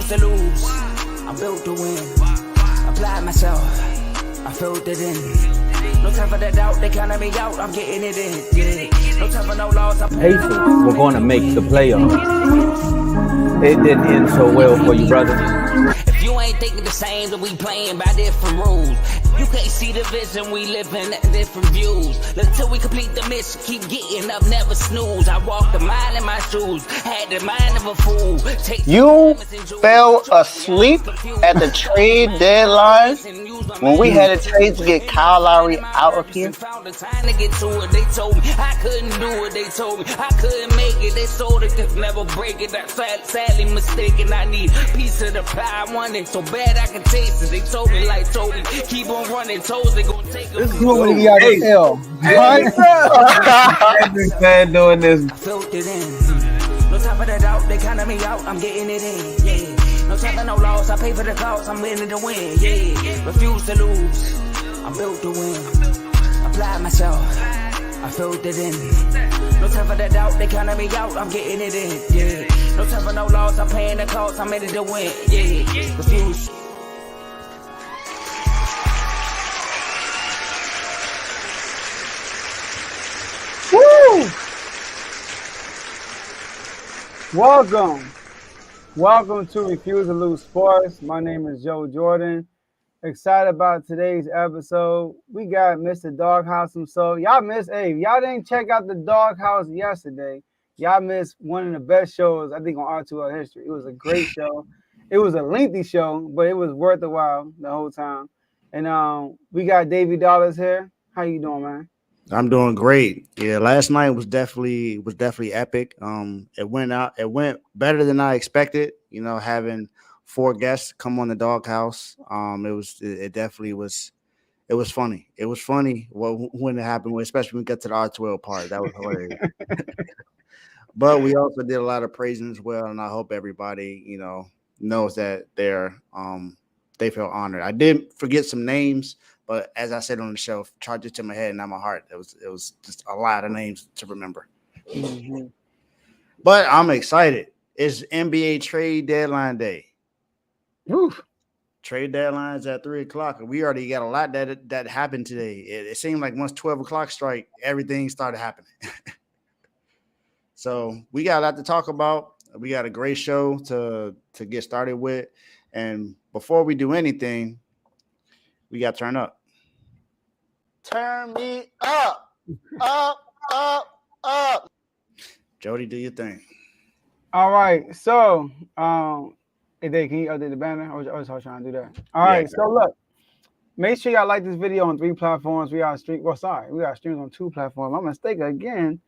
refuse to lose. I'm built to win. Apply myself. I filled it in. No time for the doubt. They counted me out. I'm getting it in. Yeah. No time for no loss. Pacers were going to make the playoffs. It didn't end so well for you, brother. If you ain't thinking the same, then we playing by different rules. You can't see the vision, we living at different views. Until we complete the mission, keep getting up, never snooze. I walk the mile in my shoes, had the mind of a fool. You fell asleep at the trade deadline when we had a trade to get Kyle Lowry out of here. Found the time to get to it. They told me I couldn't do it. They told me I couldn't make it. They sold it, could never break it. That's sadly mistaken. I need a piece of the pie. I want it so bad I can taste it. They told me like Toby, keep on running. Toes they gonna take it. This is what we got to tell. Every fan doing this. I filled it in. No time for the doubt. They counted me out. I'm getting it in. Yeah. No time for no loss. I pay for the cost. I'm winning to win. Yeah. Refuse to lose. I'm built to win. Apply myself. I filled it in. No time for the doubt. They counted me out. I'm getting it in. Yeah. No time for no loss. I'm paying the cost. I'm in it to win. Yeah. Refuse. Woo! Welcome to Refuse to Lose Sports. My name is Joe Jordan. Excited about today's episode. We got Mr. Doghouse himself. Y'all didn't check out the Doghouse yesterday. Y'all missed one of the best shows, I think, on R2L history. It was a great show. It was a lengthy show, but it was worth the while the whole time. And we got Davey Dollars here. How you doing, man? I'm doing great. Yeah, last night was definitely epic. It went better than I expected. You know, having 4 guests come on the Doghouse. It definitely was. It was funny. It was funny when it happened, especially when we got to the R12 part. That was hilarious. But we also did a lot of praising as well, and I hope everybody, knows that they feel honored. I did forget some names. But as I said on the show, charge it to my head and not my heart. It was just a lot of names to remember. Mm-hmm. But I'm excited. It's NBA trade deadline day. Oof. Trade deadlines at 3:00, and we already got a lot that happened today. It seemed like once 12 o'clock strike, everything started happening. So we got a lot to talk about. We got a great show to get started with. And before we do anything, we got to turn up. Turn me up, up, up, up. Jody, do your thing. All right. So, hey, Dave, can you update the banner? I was trying to do that. All right. So, look, make sure y'all like this video on 3 platforms. We got streams on 2 platforms. I'm mistaken again,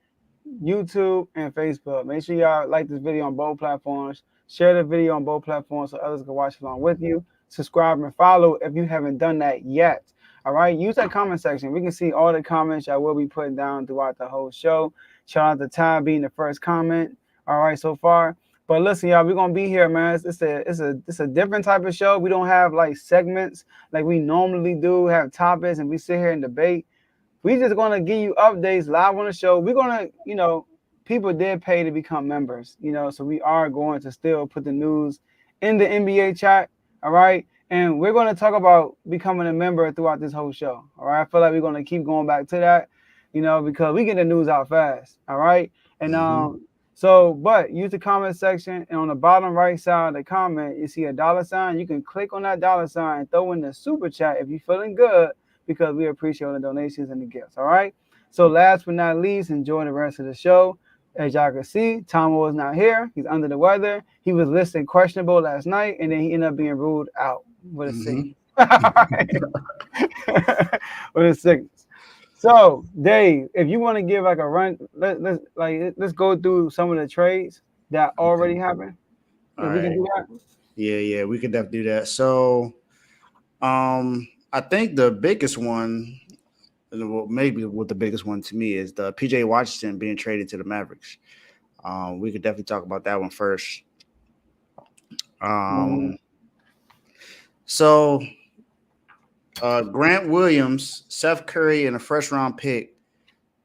YouTube and Facebook. Make sure y'all like this video on both platforms. Share the video on both platforms so others can watch along with you. Subscribe and follow if you haven't done that yet. All right, use that comment section. We can see all the comments I will be putting down throughout the whole show. Shout out to Ty being the first comment. All right, so far. But listen, y'all, we're gonna be here, man. It's a different type of show. We don't have like segments like we normally do, have topics, and we sit here and debate. We just gonna give you updates live on the show. We're gonna, people did pay to become members, so we are going to still put the news in the NBA chat. All right. And we're going to talk about becoming a member throughout this whole show. All right. I feel like we're going to keep going back to that, because we get the news out fast. All right. And but use the comment section. And on the bottom right side of the comment, you see a $sign. You can click on that $sign and throw in the super chat if you're feeling good, because we appreciate the donations and the gifts. All right. So last but not least, enjoy the rest of the show. As y'all can see, Tomo is not here. He's under the weather. He was listed questionable last night, and then he ended up being ruled out with a sickness. With a sickness. So, Dave, if you want to give like a run, let's go through some of the trades that already happened. All we can do that. Yeah, we can definitely do that. So, I think the biggest one. Well, maybe what the biggest one to me is the PJ Washington being traded to the Mavericks. We could definitely talk about that one first. So Grant Williams, Seth Curry, and a first-round pick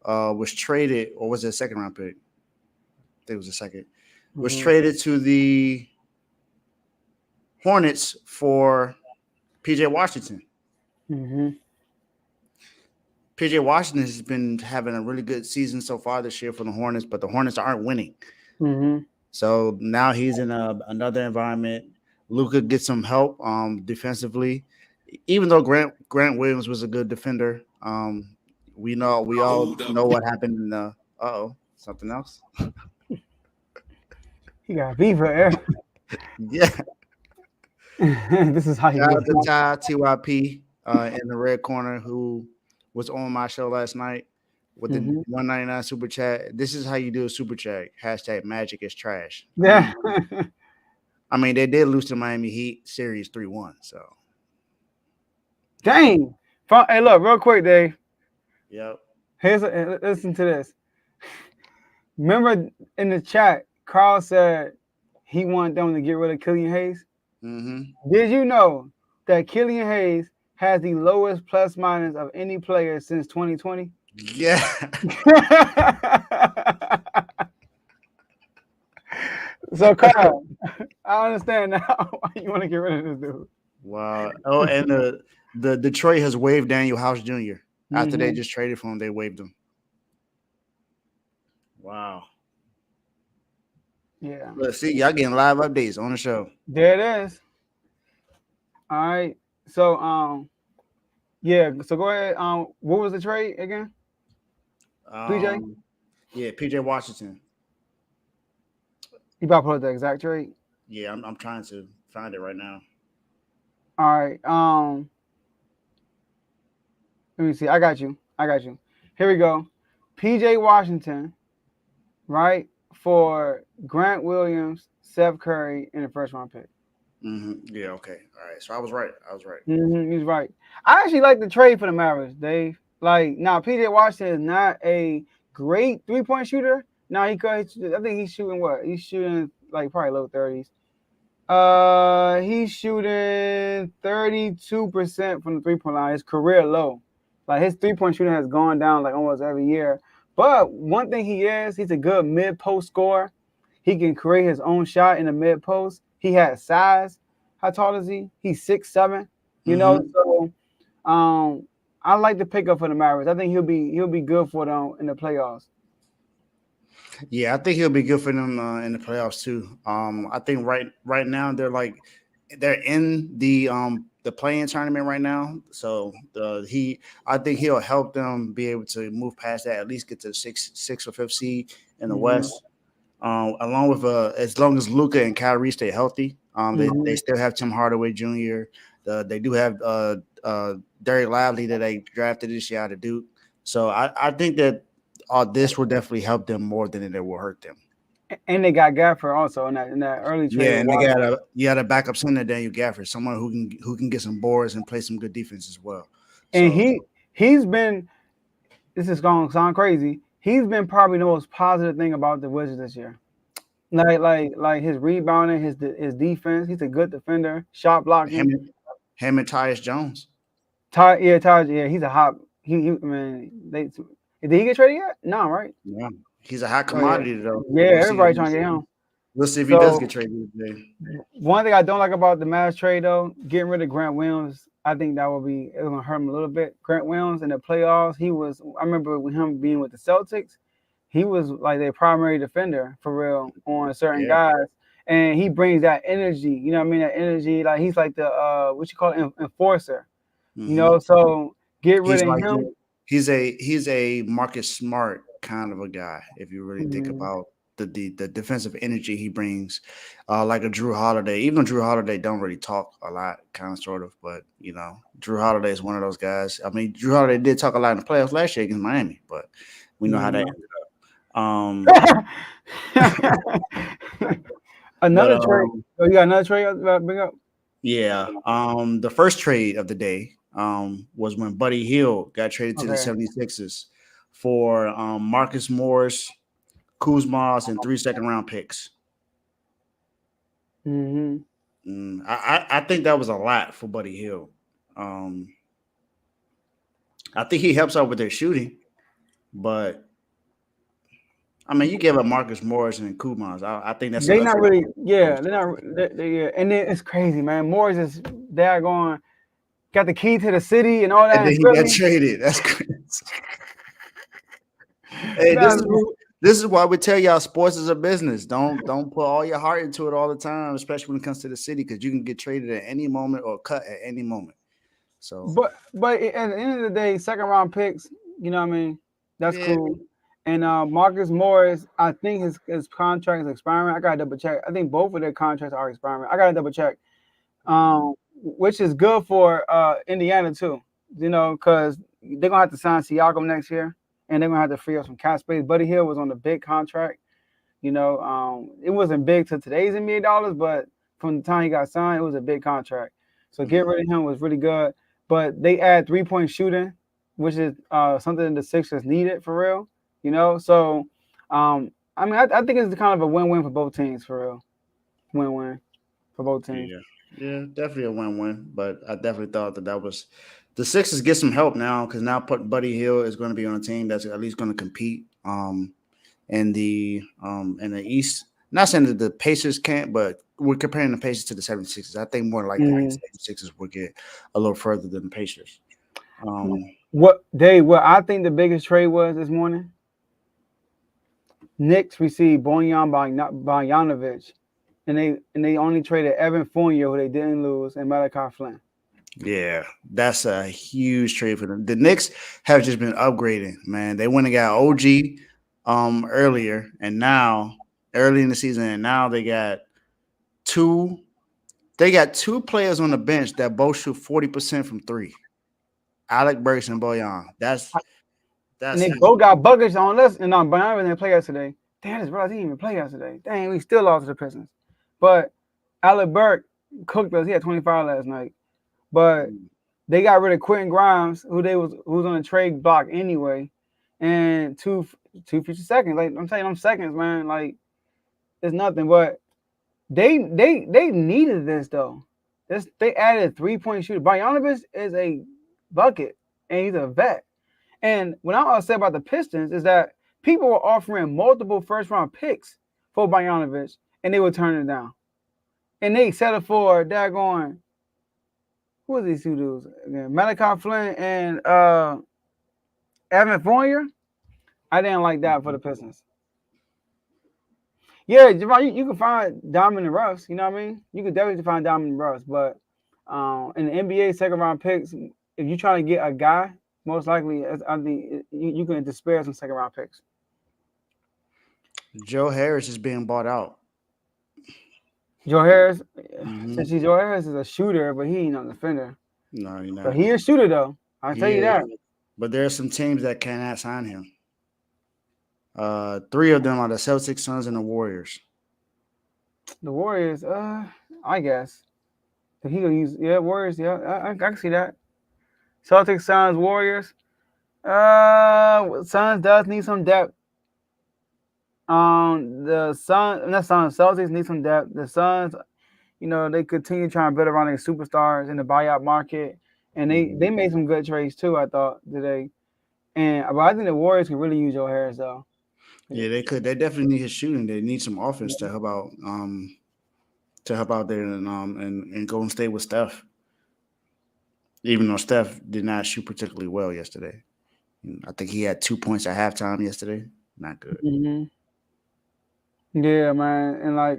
was traded, or was it a second-round pick? I think it was a second. Was traded to the Hornets for PJ Washington. Mm-hmm. PJ Washington has been having a really good season so far this year for the Hornets, but the Hornets aren't winning. Mm-hmm. So now he's in another environment. Luka gets some help defensively, even though Grant Williams was a good defender. We all know what happened in the something else. He got beaver air. Yeah, This is how you shout get out to Ty TYP in the red corner who was on my show last night with the Mhm. 199 super chat. This is how you do a super chat. Hashtag Magic is trash. Yeah. I mean, they did lose to Miami Heat series 3-1. So, Dang. Hey, look, real quick, Dave. yep. Listen to this. Remember in the chat, Carl said he wanted them to get rid of Killian Hayes. Mm-hmm. Did you know that Killian Hayes has the lowest plus minus of any player since 2020? Yeah. So, Carl, I understand now why you want to get rid of this dude. Wow. Oh, and the Detroit has waived Daniel House Jr. After they Mhm. just traded for him, they waived him. Wow. Yeah. Let's see, y'all getting live updates on the show. There it is. All right. So yeah, so go ahead. What was the trade again? PJ? Yeah, PJ Washington. You about to put up the exact trade? Yeah, I'm trying to find it right now. All right. Let me see. I got you. Here we go. PJ Washington, right? For Grant Williams, Seth Curry, and the first round pick. Mm-hmm. Yeah, okay. All right. So I was right. Mm-hmm, he's right. I actually like the trade for the Mavericks, Dave. Like, now PJ Washington is not a great 3-point shooter. Now I think he's shooting what? He's shooting like probably low 30s. He's shooting 32% from the 3-point line. His career low. Like his 3-point shooting has gone down like almost every year. But one thing he's a good mid-post scorer. He can create his own shot in the mid-post. He has size. How tall is he? He's 6'7". You know, so I like the pickup for the Mavericks. I think he'll be good for them in the playoffs. Yeah, I think he'll be good for them in the playoffs too. I think right now they're in the play-in tournament right now. So I think he'll help them be able to move past that, at least get to the sixth or fifth seed in the West. Along with as long as Luka and Kyrie stay healthy, they still have Tim Hardaway Jr. They do have Derek Lively that they drafted this year out of Duke. So I think that this will definitely help them more than it will hurt them. And they got Gafford also in that early trade. Yeah, and they got a backup center, Daniel Gafford, someone who can get some boards and play some good defense as well. And he's been. This is going to sound crazy. He's been probably the most positive thing about the Wizards this year. Like his rebounding, his defense. He's a good defender, shot blocking. Him and Tyus Jones. Yeah, he's a hot. Did he get traded yet? No, right? Yeah, he's a hot commodity though. Yeah, everybody trying to get him. We'll see if he does get traded today. One thing I don't like about the Mavs trade though, getting rid of Grant Williams, I think it was gonna hurt him a little bit. Grant Williams in the playoffs, I remember with him being with the Celtics, he was like their primary defender for real on certain guys. And he brings that energy, you know what I mean? That energy, like he's like the enforcer. You know, so get rid of him. He's a Marcus Smart kind of a guy, if you really think about the defensive energy he brings, like a Drew Holiday. Even Drew Holiday don't really talk a lot, kind of sort of, but you know, Drew Holiday is one of those guys. I mean, Drew Holiday did talk a lot in the playoffs last year against Miami, but we know how that ended up. Another trade. Oh, you got another trade to bring up? Yeah. The first trade of the day was when Buddy Hield got traded to the 76ers for Marcus Morris, Kuzma, and 3 second-round picks. I think that was a lot for Buddy Hield. I think he helps out with their shooting, but I mean, you give up Marcus Morris and Coombs. I think that's They not really, oh, yeah, they're not, yeah. And then it's crazy, man. Morris is there going, got the key to the city and all that and in then he got Philly. traded. That's crazy. Hey, Nah, this is why we tell y'all sports is a business. Don't put all your heart into it all the time, especially when it comes to the city, because you can get traded at any moment or cut at any moment. So but at the end of the day, second round picks, you know what I mean? That's yeah, cool. And Marcus Morris, I think his contract is expiring. I gotta double check. I think both of their contracts are expiring. I gotta double check. Which is good for Indiana too. You know, because they're gonna have to sign Siakam next year, and they're gonna have to free up some cap space. Buddy Hield was on the big contract. You know, it wasn't big to today's NBA dollars, but from the time he got signed, it was a big contract. So get rid of him was really good. But they add 3-point shooting, which is something the Sixers needed for real. You know, so I mean, I think it's kind of a win-win for both teams for real. Win-win for both teams. yeah, definitely a win-win. But I definitely thought that was the Sixers get some help now because now Buddy Hield is going to be on a team that's at least going to compete. In the East. Not saying that the Pacers can't, but we're comparing the Pacers to the 76ers. I think more like the 76ers will get a little further than the Pacers. What I think the biggest trade was this morning? Knicks received Bojan Bogdanovic, and they only traded Evan Fournier, who they didn't lose, and Malachi Flynn. Yeah, that's a huge trade for them. The Knicks have just been upgrading, man. They went and got OG earlier, and now early in the season, and now they got two players on the bench that both shoot 40% from three. Alec Burks and Bojan. That's and they both got buckets on us, and Bojan didn't play yesterday. Damn, this brother didn't even play yesterday. Dang, we still lost to the Pistons. But Alec Burks cooked us. He had 25 last night. But they got rid of Quentin Grimes, who was on the trade block anyway, and two future seconds. Like I'm telling you, them seconds, man. Like it's nothing. But they needed this though. They added a 3-point shooter. Bogdanovic is a bucket, and he's a vet. And what I want to say about the Pistons is that people were offering multiple first-round picks for Bogdanovic, and they were turning it down. And they settled for daggone. Who are these two dudes? Again, Malachi Flynn and Evan Fournier. I didn't like that for the Pistons. Yeah, Javon, you can find Diamond and Russ. You know what I mean? You could definitely find Diamond and Russ, but in the NBA second round picks, if you're trying to get a guy, most likely, I think you can despair some second round picks. Joe Harris is being bought out. Joe Harris, Joe Harris is a shooter, but he ain't no defender. No, you're not. But he is a shooter though. I'll tell you that. But there are some teams that cannot sign him. 3 of them are the Celtics, Suns, and the Warriors. The Warriors, I guess. He gonna use Warriors. Yeah, I can see that. Celtics, Suns, Warriors. Suns does need some depth. The Celtics need some depth. The Suns, they continue trying to build around their superstars in the buyout market, and they made some good trades too. I thought today, but I think the Warriors could really use Joe Harris though. Yeah, they could. They definitely need his shooting. They need some offense to help out. There and Golden State with Steph. Even though Steph did not shoot particularly well yesterday, I think he had 2 points at halftime yesterday. Not good. Mm-hmm. Yeah, man, and like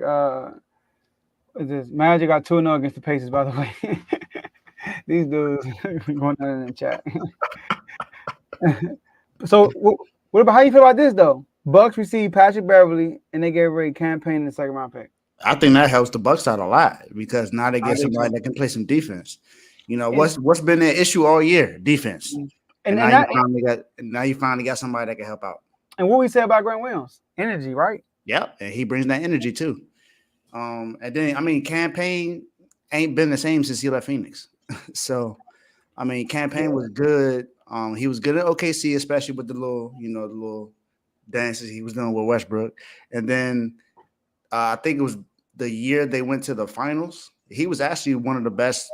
this Magic got 2-0 against the Pacers. By the way, these dudes going on in the chat. So, what about how you feel about this though? Bucks received Patrick Beverly, and they gave away campaign in the second round pick. I think that helps the Bucks out a lot because now they get somebody that can play some defense. What's been their issue all year? Defense. And now you finally got somebody that can help out. And what we say about Grant Williams? Energy, right? Yep, and he brings that energy too. And then campaign ain't been the same since he left Phoenix. So, campaign was good. He was good at OKC, especially with the little dances he was doing with Westbrook. And then I think it was the year they went to the finals. he was actually one of the best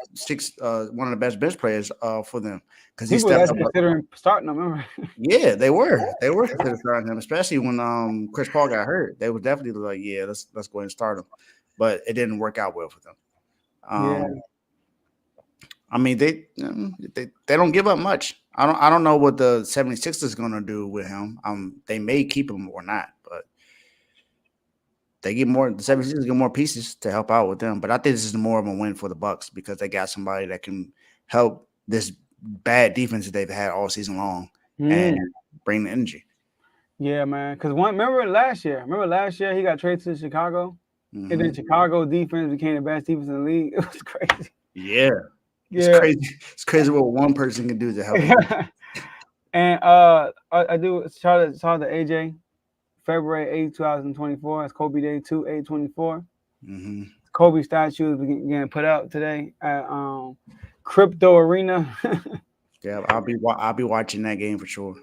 bench players for them because he People stepped that's up. considering starting them. Remember? Yeah, they were considered starting him, especially when Chris Paul got hurt. They were definitely like, yeah, let's go ahead and start him, but it didn't work out well for them. Yeah. I mean, they don't give up much. I don't know what the 76ers is going to do with him. They may keep him or not, but they get more. The 76ers get more pieces to help out with them. But I think this is more of a win for the Bucks because they got somebody that can help this bad defense that they've had all season long and bring the energy. Yeah, man. Because remember last year he got traded to Chicago, and then Chicago defense became the best defense in the league. It was crazy. Yeah. It's crazy. It's crazy what one person can do to help. And I do shout out to AJ. February 8th, 2024. That's Kobe Day 2/8/24. Kobe statue is getting put out today at Crypto Arena. Yeah, I'll be watching that game for sure.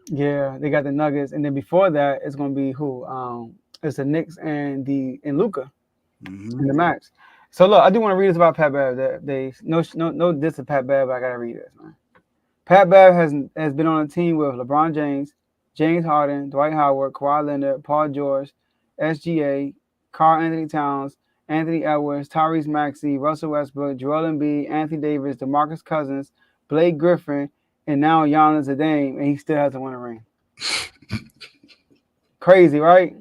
Yeah, they got the Nuggets, and then before that, it's gonna be who? It's the Knicks and Luka in the match. So look, I do want to read this about Pat Bev. No diss to Pat Bev, but I gotta read this, man. Pat Bev has been on a team with LeBron James, James Harden, Dwight Howard, Kawhi Leonard, Paul George, SGA, Karl Anthony Towns, Anthony Edwards, Tyrese Maxey, Russell Westbrook, Joel Embiid, Anthony Davis, DeMarcus Cousins, Blake Griffin, and now Giannis Dame, and he still hasn't won a ring. Crazy, right?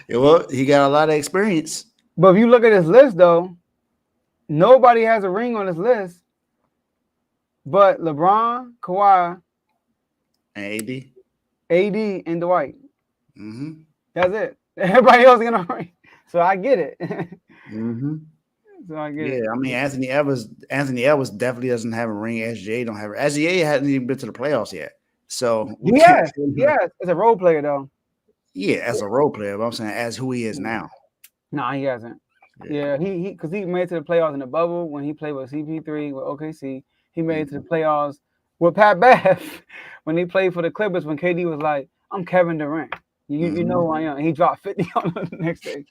Yeah, well, he got a lot of experience. But if you look at this list, though, nobody has a ring on this list but LeBron, Kawhi, and AD, and Dwight. That's it. Everybody else get a ring. So I get it. So I get it. Yeah, I mean Anthony Edwards definitely doesn't have a ring. SGA don't have it. SGA hasn't even been to the playoffs yet. So yes, it's a role player though. Yeah, as a role player, but I'm saying as who he is now. No, he hasn't. Yeah, he because he made it to the playoffs in the bubble when he played with CP3 with OKC. He made it to the playoffs with Pat Bev when he played for the Clippers when KD was like, "I'm Kevin Durant. You know who I am." And he dropped 50 on the next day.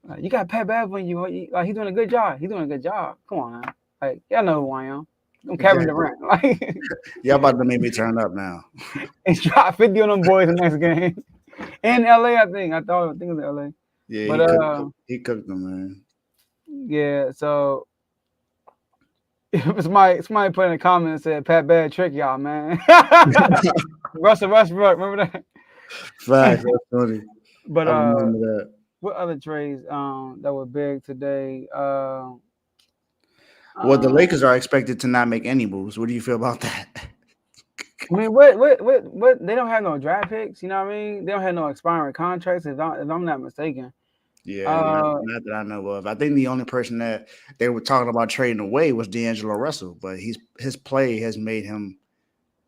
Like, you got Pat Bev when you like he's doing a good job. He's doing a good job. Come on, man. Like y'all know who I am. I'm Kevin Durant. Like y'all about to make me turn up now. He dropped 50 on them boys the next game. In LA, I think it was in LA. Yeah, but he cooked them, man. Yeah, so somebody put in a comment and said Pat Bev trick y'all, man. Russell Westbrook, remember that? Facts, that's funny. But I remember that. What other trades that were big today? Well, the Lakers are expected to not make any moves. What do you feel about that? I mean, what? They don't have no draft picks. You know what I mean? They don't have no expiring contracts. If I'm not mistaken. Yeah, not that I know of. I think the only person that they were talking about trading away was D'Angelo Russell, but his play has made him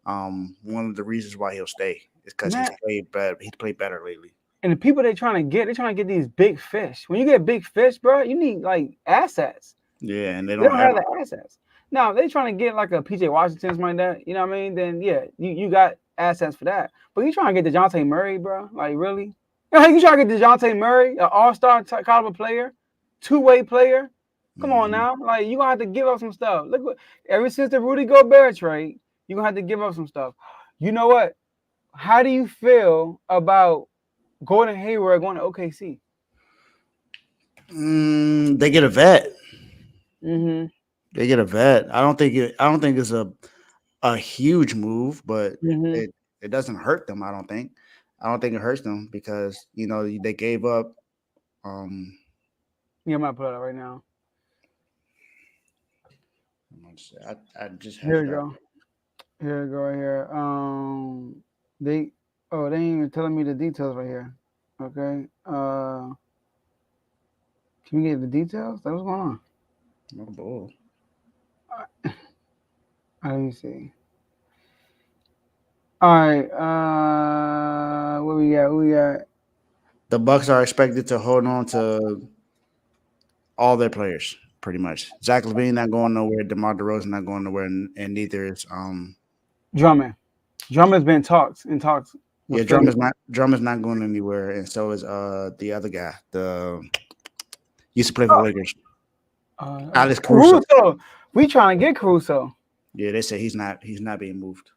one of the reasons why he'll stay. It's because he's played better. He's played better lately. And the people they're trying to get these big fish. When you get big fish, bro, you need like assets. Yeah, and they don't have the assets. Now, if they're trying to get like a PJ Washington, something like that, you know what I mean? Then, yeah, you got assets for that. But you trying to get DeJounte Murray, bro? Like, really? You trying to get DeJounte Murray, an all-star caliber player, two-way player? Come on now. Like, you're going to have to give up some stuff. Look, ever since the Rudy Gobert trade, you're going to have to give up some stuff. You know what? How do you feel about Gordon Hayward going to OKC? They get a vet. They get a vet. I don't think it's a huge move, but it doesn't hurt them. I don't think it hurts them because they gave up. Yeah, I'm gonna put it out right now. I just here we go. Here we go right here. They ain't even telling me the details right here. Okay. Can we get the details? What's going on? No bull. Let me see. All right. What we got? The Bucks are expected to hold on to all their players, pretty much. Zach LaVine not going nowhere. DeMar DeRozan not going nowhere, and neither is Drummond. Drummond's been in talks. Yeah, Drummond's not going anywhere, and so is the other guy. Used to play for the Lakers. Alex Caruso. We trying to get Caruso. Yeah, they say he's not being moved.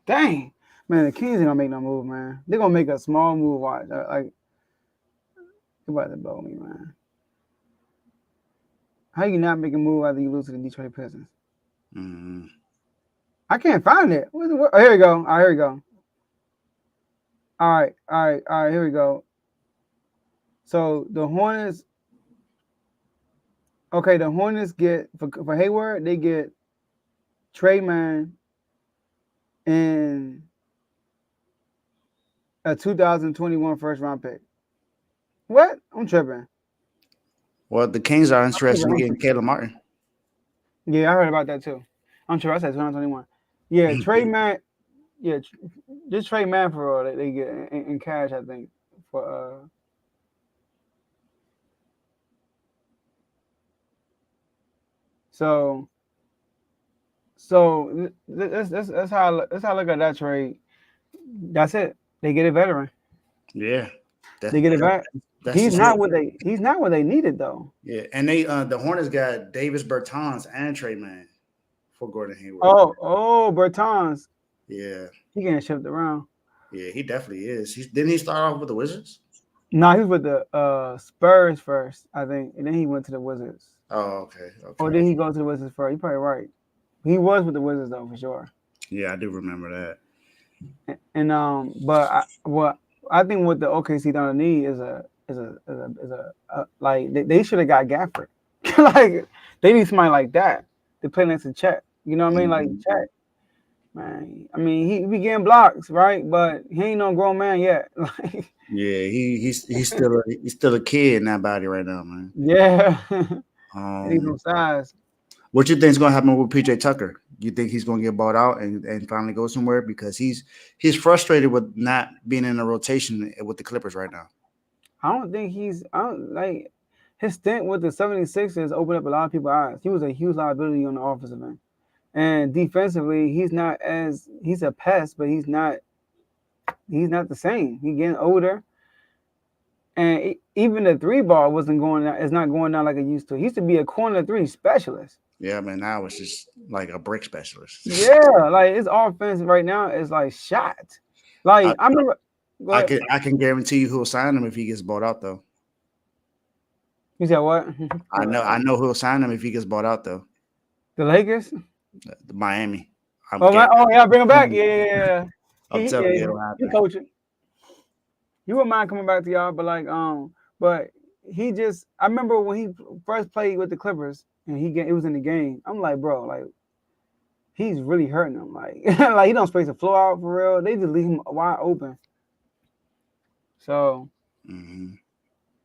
Dang, man, the Kings ain't gonna make no move, man. They're gonna make a small move. Watch, like, you about to blow me, man. How you not make a move after you lose to the Detroit Pistons? Mm-hmm. I can't find it. Oh, here we go. All right, here we go. All right. Here we go. So the Hornets. Okay, the Hornets get for Hayward. They get Trey Man and a 2021 first round pick. What? I'm tripping. Well, the Kings are interested in getting Caleb Martin. Yeah, I heard about that too. I'm sure I said 2021. Yeah, Trey Man. Yeah, just Trey Man for all they get in cash, I think. For so that's how I look at that trade. That's it. They get a veteran. Yeah, they get it back. He's not what they needed though. Yeah, and they the Hornets got Davis Bertans and Trey Man for Gordon Hayward. Oh, Bertans. Yeah, he getting shipped around. Yeah, he definitely is. Didn't he start off with the Wizards? No, he was with the Spurs first, I think, and then he went to the Wizards. Oh, okay. Or did he go to the Wizards first? You're probably right. He was with the Wizards though, for sure. Yeah, I do remember that. And but I think what the OKC don't need is a like they should have got Gafford. Like they need somebody like that to play next to Chet. You know what I mean? Like Chet. Man, I mean he be getting blocks, right? But he ain't no grown man yet. Like yeah, he's still a kid in that body right now, man. Yeah. He's no size. What you think is gonna happen with PJ Tucker? You think he's gonna get bought out and finally go somewhere? Because he's frustrated with not being in a rotation with the Clippers right now. I don't think like his stint with the 76ers opened up a lot of people's eyes. He was a huge liability on the offensive end. And defensively, he's a pest, but he's not the same. He's getting older. And even the three ball it's not going down like it used to. He used to be a corner three specialist. Yeah, man, now it's just like a brick specialist. Yeah, like his offense right now is like shot. Like I remember. I can guarantee you who'll sign him if he gets bought out though. You said what? I know who'll sign him if he gets bought out though. The Lakers? The Miami. Yeah, bring him back. Yeah. I'm telling you, it'll happen. He coaching. You wouldn't mind coming back to y'all, but but he just. I remember when he first played with the Clippers and it was in the game. I'm like, bro, like he's really hurting them. Like, like he don't space the floor out for real. They just leave him wide open. So,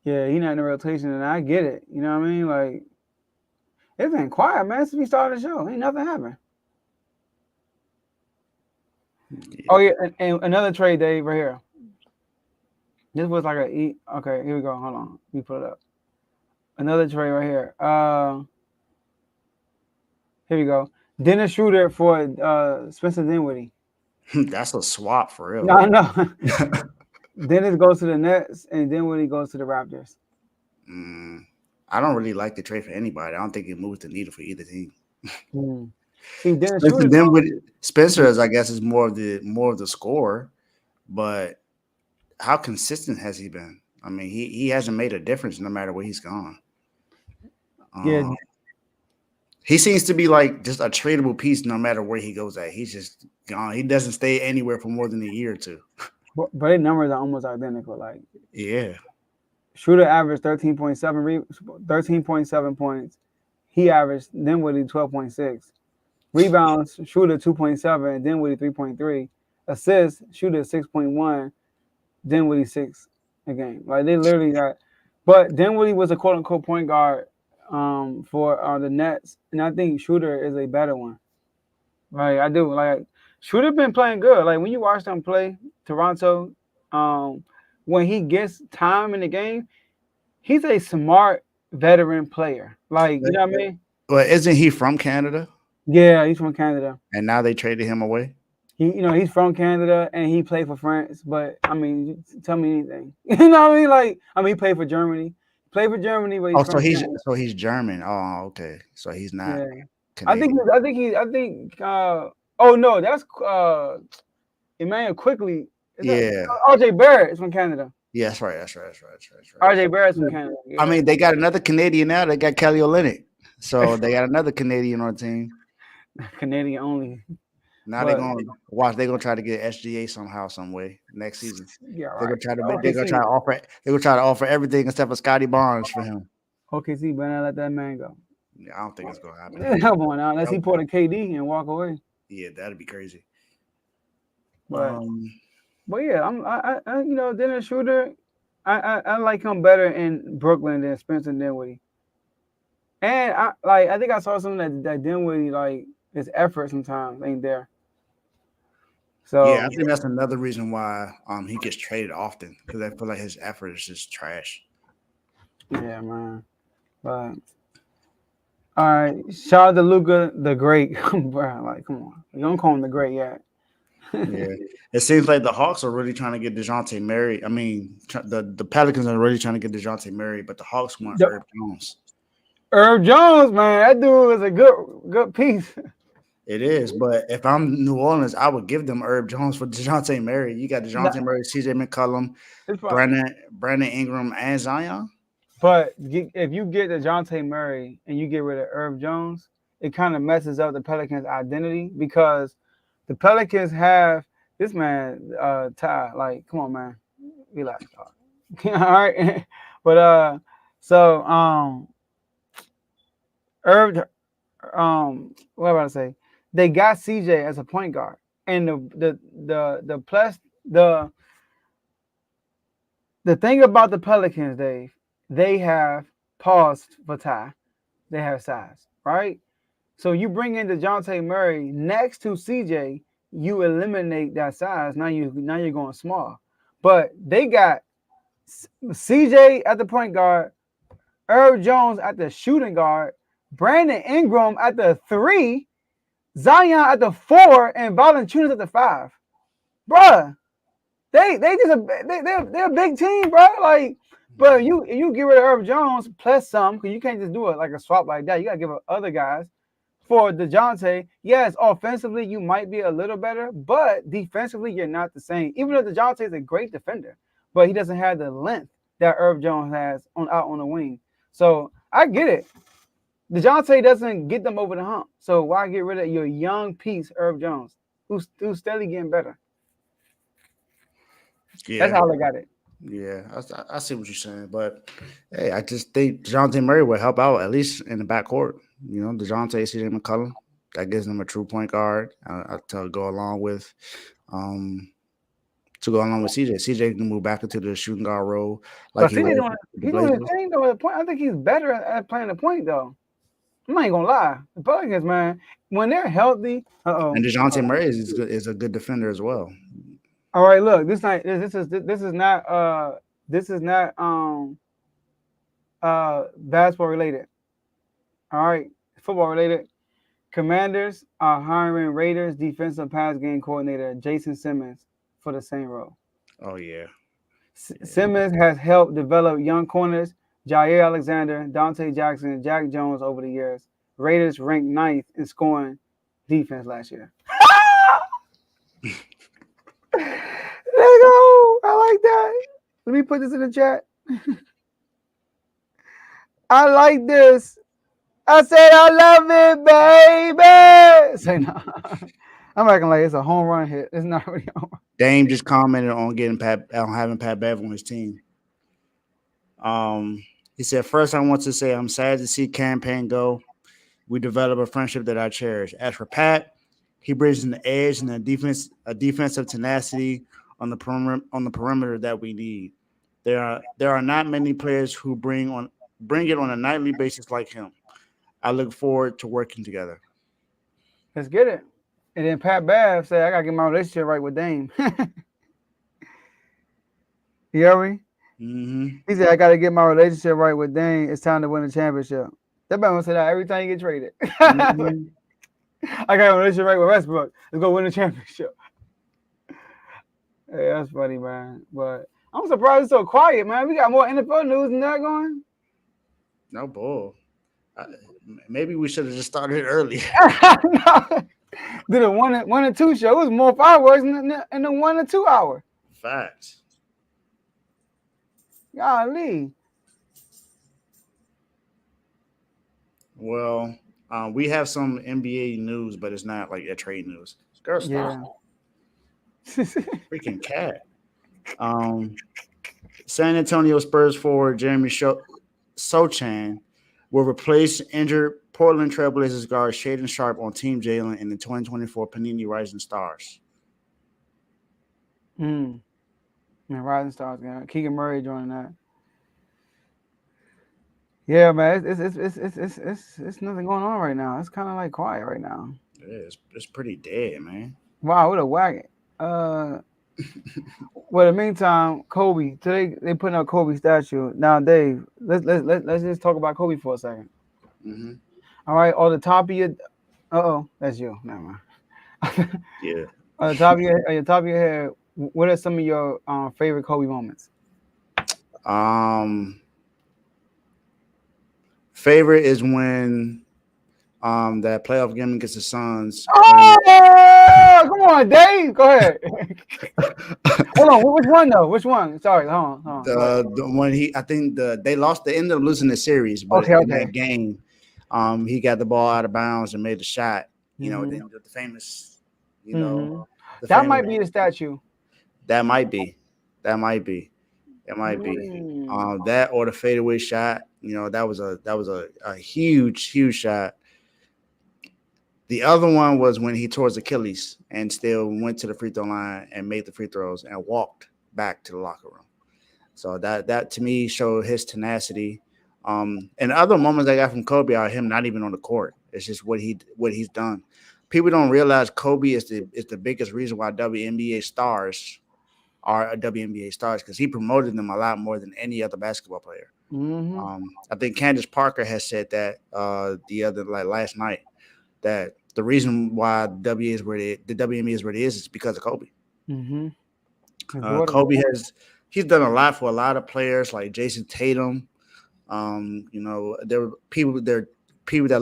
yeah, he's not in the rotation, and I get it. You know what I mean? Like, it's been quiet, man, since we started the show. Ain't nothing happened. Yeah. Oh yeah, and another trade, Dave, right here. This was like okay, here we go. Hold on. Let me put it up. Another trade right here. Here we go. Dennis Schroeder for Spencer Dinwiddie. That's a swap for real. No. Dennis goes to the Nets and Dinwiddie goes to the Raptors. I don't really like the trade for anybody. I don't think it moves the needle for either team. See, Dennis Spencer, I guess, is more of the scorer, but how consistent has he been? I mean, he hasn't made a difference no matter where he's gone. Yeah. He seems to be like just a tradable piece no matter where he goes at. He's just gone. He doesn't stay anywhere for more than a year or two. But their numbers are almost identical. Like, yeah. Schroeder averaged 13.7 points. He averaged Dinwiddie 12.6. Rebounds, Schroeder 2.7, Dinwiddie 3.3. Assists, Schroeder 6.1, Dinwiddie 6 a game. Like they literally got, but Dinwiddie was a quote unquote point guard for the Nets, and I think Schroeder is a better one. Right, I do. Like Schroeder been playing good. Like when you watch them play Toronto, when he gets time in the game, he's a smart veteran player. Like you know what I mean? But isn't he from Canada? Yeah, he's from Canada. And now they traded him away? He's from Canada and he played for France. But, I mean, tell me anything. You know what I mean? Like, he played for Germany. Played for Germany, but he's Oh, from Canada. so he's German. Oh, okay. So he's not Yeah. Canadian. Oh no, that's Emmanuel Quickly. Is that Yeah. RJ Barrett is from Canada. Yeah, that's right. That's right. That's right. That's right. That's right. RJ Barrett's from Canada. Yeah. I mean, they got another Canadian now. They got Kelly Olynyk. So they got another Canadian on the team. Canadian only. Now they're gonna watch. They're gonna try to get SGA somehow, some way next season. Yeah, right. They're gonna try to. They're gonna try to offer. They're gonna try to offer everything except for Scotty Barnes for him. OKC better not let that man go. Yeah, I don't think it's gonna happen. Come on now, unless he pulled a KD and walk away. Yeah, that'd be crazy. But yeah, I you know, Dennis Schroeder, I like him better in Brooklyn than Spencer Dinwiddie. And I think I saw something that Dinwiddie, like, his effort sometimes ain't there. So yeah, I think that's another reason why he gets traded often, because I feel like his effort is just trash. Yeah, man. But all right, shout out to Luka the Great. Bro, like, come on, you don't call him the Great yet. Yeah, it seems like the Hawks are really trying to get DeJounte Murray. I mean, the Pelicans are really trying to get DeJounte Murray, but the Hawks want Herb Jones. Herb Jones, man, that dude is a good piece. It is, but if I'm New Orleans, I would give them Herb Jones for DeJounte Murray. You got DeJounte Murray, CJ McCollum, Brandon Ingram, and Zion. But if you get DeJounte Murray and you get rid of Herb Jones, it kind of messes up the Pelicans' identity, because the Pelicans have this man, Ty. Like, come on, man, relax. All right, but Herb, what am I to say? They got CJ as a point guard, and the thing about the Pelicans, Dave, they have paused for Ty. They have size, right? So you bring in DeJounte Murray next to CJ, you eliminate that size. Now you're going small, but they got CJ at the point guard, Herb Jones at the shooting guard, Brandon Ingram at the 3, Zion at the 4, and Valanciunas at the 5. Bruh, they're a big team, bro. Like, but you get rid of Herb Jones plus some, because you can't just do it like a swap like that. You gotta give up other guys for DeJounte. Yes, offensively you might be a little better, but defensively you're not the same. Even though DeJounte is a great defender, but he doesn't have the length that Herb Jones has out on the wing. So I get it. DeJounte doesn't get them over the hump. So why get rid of your young piece, Herb Jones, who's steadily getting better? Yeah. That's how I got it. Yeah, I see what you're saying. But, hey, I just think DeJounte Murray will help out, at least in the backcourt. You know, DeJounte, CJ McCollum, that gives them a true point guard to go along with CJ. CJ can move back into the shooting guard role. Like he's doing the thing, though, at the point. I think he's better at playing the point, though. I'm not even gonna lie. The Pelicans, man, when they're healthy, and DeJounte Murray is a good defender as well. All right, look, this is not basketball related. All right, football related. Commanders are hiring Raiders defensive pass game coordinator Jason Simmons for the same role. Oh yeah. Simmons has helped develop young corners Jair Alexander, Dante Jackson, and Jack Jones over the years. Raiders ranked 9th in scoring defense last year. There you go. I like that. Let me put this in the chat. I like this. I said I love it, baby. Say no. I'm acting like it's a home run hit. It's not really a home run. Dame just commented on having Pat Bev on his team. He said, first I want to say I'm sad to see campaign go. We develop a friendship that I cherish. As for Pat, he brings an edge and a defensive tenacity on the perimeter that we need. There are not many players who bring it on a nightly basis like him. I look forward to working together. Let's get it. And then Pat Bev said, I gotta get my relationship right with Dame. You hear me? Mm-hmm. He said, I got to get my relationship right with Dame. It's time to win the championship. That man will say that every time you get traded. Mm-hmm. I got a relationship right with Westbrook. Let's go win the championship. Hey, that's funny, man. But I'm surprised it's so quiet, man. We got more NFL news than that going. No bull. Maybe we should have just started earlier. No. Did a one and two show. It was more fireworks in the 1 and 2 hour. Facts. Golly. Well, we have some NBA news, but it's not like a trade news. Girl, stop. Yeah. Freaking cat. San Antonio Spurs forward Jeremy Sochan will replace injured Portland Trailblazers guard Shaedon Sharpe on Team Jalen in the 2024 Panini Rising Stars. Yeah, Rising Stars. Yeah. Keegan Murray joining that. Yeah, man, it's nothing going on right now. It's kind of like quiet right now. Yeah, it's pretty dead, man. Wow, what a wagon. Well, in the meantime, Kobe. Today they putting up Kobe statue. Now, Dave, let's just talk about Kobe for a second. Mm-hmm. All right, on the top of your, that's you. Never mind. Yeah. On the top of your head, what are some of your favorite Kobe moments? Favorite is when that playoff game against the Suns. Oh, come on, Dave. Go ahead. Hold on. Which one though? Which one? Sorry. Hold on. The one they lost. They ended up losing the series, but in that game, he got the ball out of bounds and made the shot. You know, the famous. You know, that might be the statue. That might be. It might be. That or the fadeaway shot. You know, that was a huge shot. The other one was when he tore his Achilles and still went to the free throw line and made the free throws and walked back to the locker room. So that to me showed his tenacity. And other moments I got from Kobe are him not even on the court. It's just what he's done. People don't realize Kobe is the biggest reason why WNBA stars are WNBA stars, because he promoted them a lot more than any other basketball player. I think Candace Parker has said that last night, that the reason why the WNBA is where it is because of Kobe. Kobe he's done a lot for a lot of players like Jason Tatum. You know, there were people that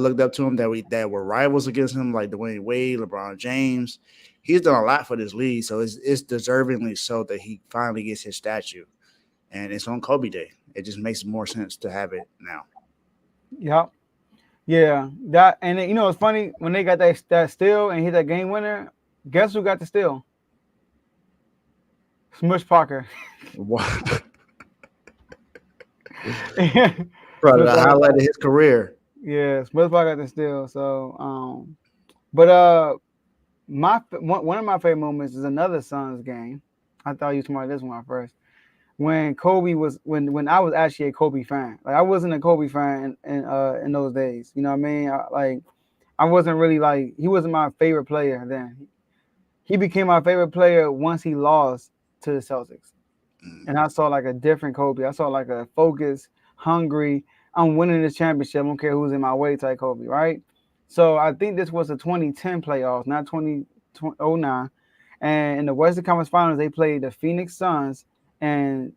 looked up to him that were rivals against him, like Dwayne Wade, LeBron James. He's done a lot for this league, so it's deservingly so that he finally gets his statue, and it's on Kobe Day. It just makes more sense to have it now. Yep. Yeah. That, and you know, it's funny when they got that steal and hit that game winner. Guess who got the steal? Smush Parker. What? Bro, the highlight of his career. Yeah, Smush Parker got the steal. So, but one of my favorite moments is another Suns game. I thought you were talking about this one first. When Kobe was when I was actually a Kobe fan. Like I wasn't a Kobe fan in those days. You know what I mean? I wasn't really he wasn't my favorite player then. He became my favorite player once he lost to the Celtics. And I saw like a different Kobe. I saw like a focused, hungry, I'm winning this championship. I don't care who's in my way type Kobe, right? So I think this was the 2010 playoffs, not 2009. And in the Western Conference Finals, they played the Phoenix Suns, and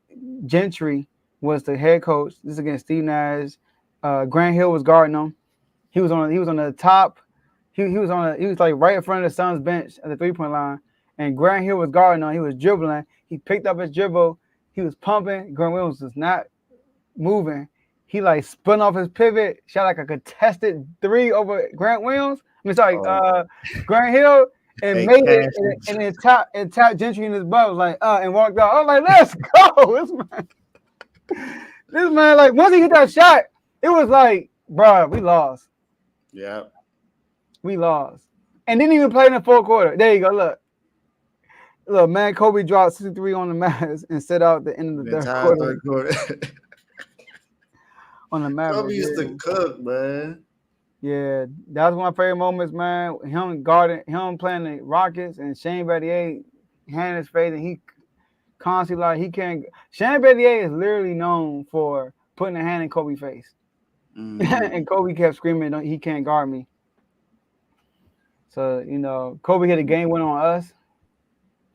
Gentry was the head coach. This is against Steve Nash. Grant Hill was guarding him. He was on the top. He was like right in front of the Suns bench at the 3-point line. And Grant Hill was guarding him. He was dribbling. He picked up his dribble. He was pumping. Grant Williams was not moving. He like spun off his pivot, shot like a contested 3 over Grant Williams. Grant Hill, and made it, and then tapped Gentry in his butt, was like, and walked out. I was like, let's go. This man, like, once he hit that shot, it was like, bro, we lost. Yeah. We lost. And didn't even play in the fourth quarter. There you go, look, man, Kobe dropped 63 on the Mavs and set out the end of the third quarter. On the Mavericks. Kobe used to cook, man. Yeah, that was one of my favorite moments, man. Him playing the Rockets and Shane Battier hand in his face, and he constantly he can't. Shane Battier is literally known for putting a hand in Kobe's face, and Kobe kept screaming, "He can't guard me." So you know, Kobe hit a game winner on us.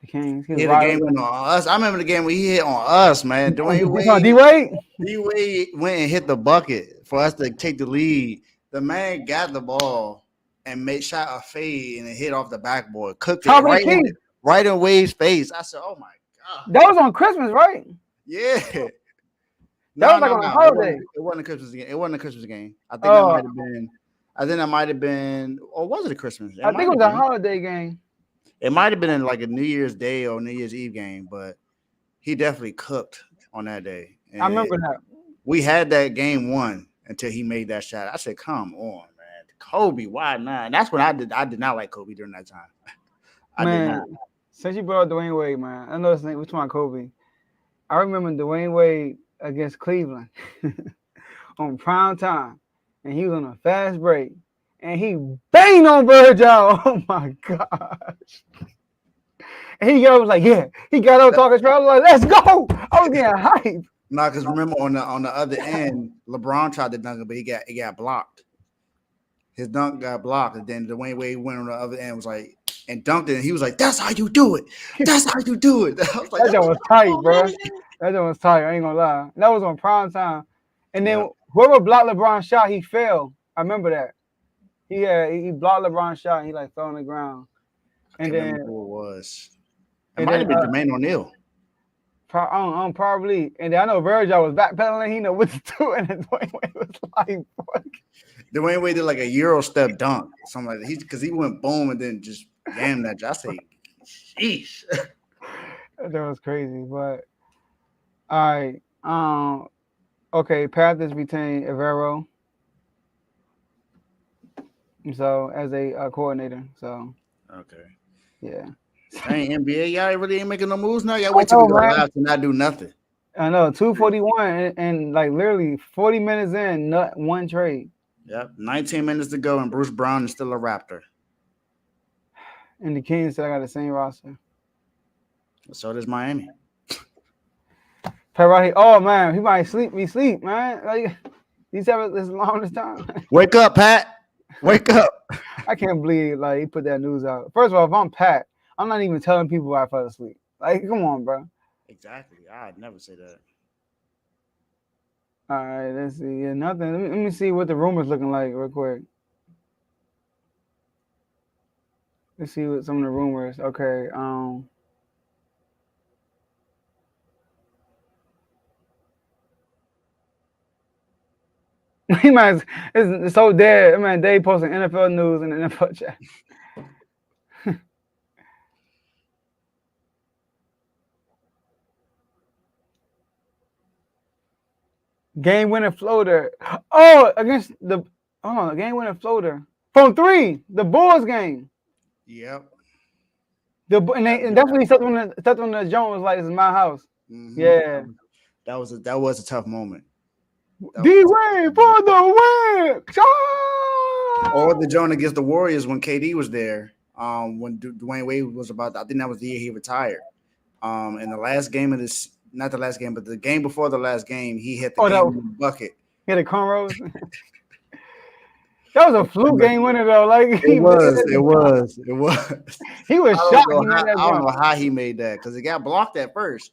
The Kings. He hit a game winner on us. I remember the game where he hit on us, man. D-Wade D-Wade went and hit the bucket for us to take the lead. The man got the ball and shot a fade and it hit off the backboard, cooked it right in Wade's face. I said, "Oh my god!" That was on Christmas, right? Yeah. That was like on a holiday. It wasn't a Christmas game. It wasn't a Christmas game. I think that might have been. I think that might have been. Or was it a Christmas? I think it was a holiday game. It might have been in like a New Year's Day or New Year's Eve game, but he definitely cooked on that day. And I remember that. We had that game won until he made that shot. I said, "Come on, man, Kobe, why not?" And that's when I did not like Kobe during that time. I did not. Since you brought up Dwayne Wade, man, I know we're talking about Kobe. I remember Dwayne Wade against Cleveland on prime time, and he was on a fast break, and he banged on Virgil. Oh my gosh! And he was like, "Yeah." He got up talking trash. I was like, "Let's go!" I was getting hyped. No, because remember on the other end, LeBron tried to dunk it, but he got blocked. His dunk got blocked, and then Dwayne Wade went on the other end, was like, and dunked it, and he was like, "That's how you do it. That's how you do it." I was like, that was tight, bro. That was tight. I ain't gonna lie. That was on prime time. And then whoever blocked LeBron's shot, he fell. I remember that. He blocked LeBron's shot, and he like fell on the ground. And then who it was. It might have been Jermaine O'Neal. Probably. And then I know Virgil was backpedaling. He know what to do, and then Dwayne Wade was like, "Fuck." Dwayne Wade did like a Euro step dunk, something like that. Because he went boom and then just damn that. I say, sheesh. That was crazy, but all right. Okay, Panthers retain Evero. So as a coordinator. So okay. Yeah. Dang, NBA, y'all really ain't making no moves now. Y'all wait till we go live to not do nothing. I know, 2:41 and like literally 40 minutes in, not one trade. Yep, 19 minutes to go, and Bruce Brown is still a Raptor. And the Kings said I got the same roster. So does Miami. Pat right here. Oh man, he might sleep. We sleep, man. Like he's having this long time. Wake up, Pat. Wake up. I can't believe like he put that news out. First of all, if I'm Pat, I'm not even telling people I fell asleep. Like, come on, bro. Exactly. I'd never say that. All right, let's see. Yeah, nothing. Let me see what the rumors looking like real quick. Let's see what some of the rumors. Okay. He might. It's so dead. I mean, Dave posting NFL news in the NFL chat. Game winning floater. Oh, against the game winning floater from 3. The Bulls game. Yep. And that's when he stepped on the Jones like it's my house. Mm-hmm. Yeah. That was a tough moment. D-Wade for the win. Or the Jones against the Warriors when KD was there. When Dwayne Wade was about, I think that was the year he retired. In the last game of this. Not the last game, but the game before the last game, he hit the game bucket. He had a cornrows. That was a fluke game winner, though. Like it was. He was shocked. I don't know how he made that because it got blocked at first,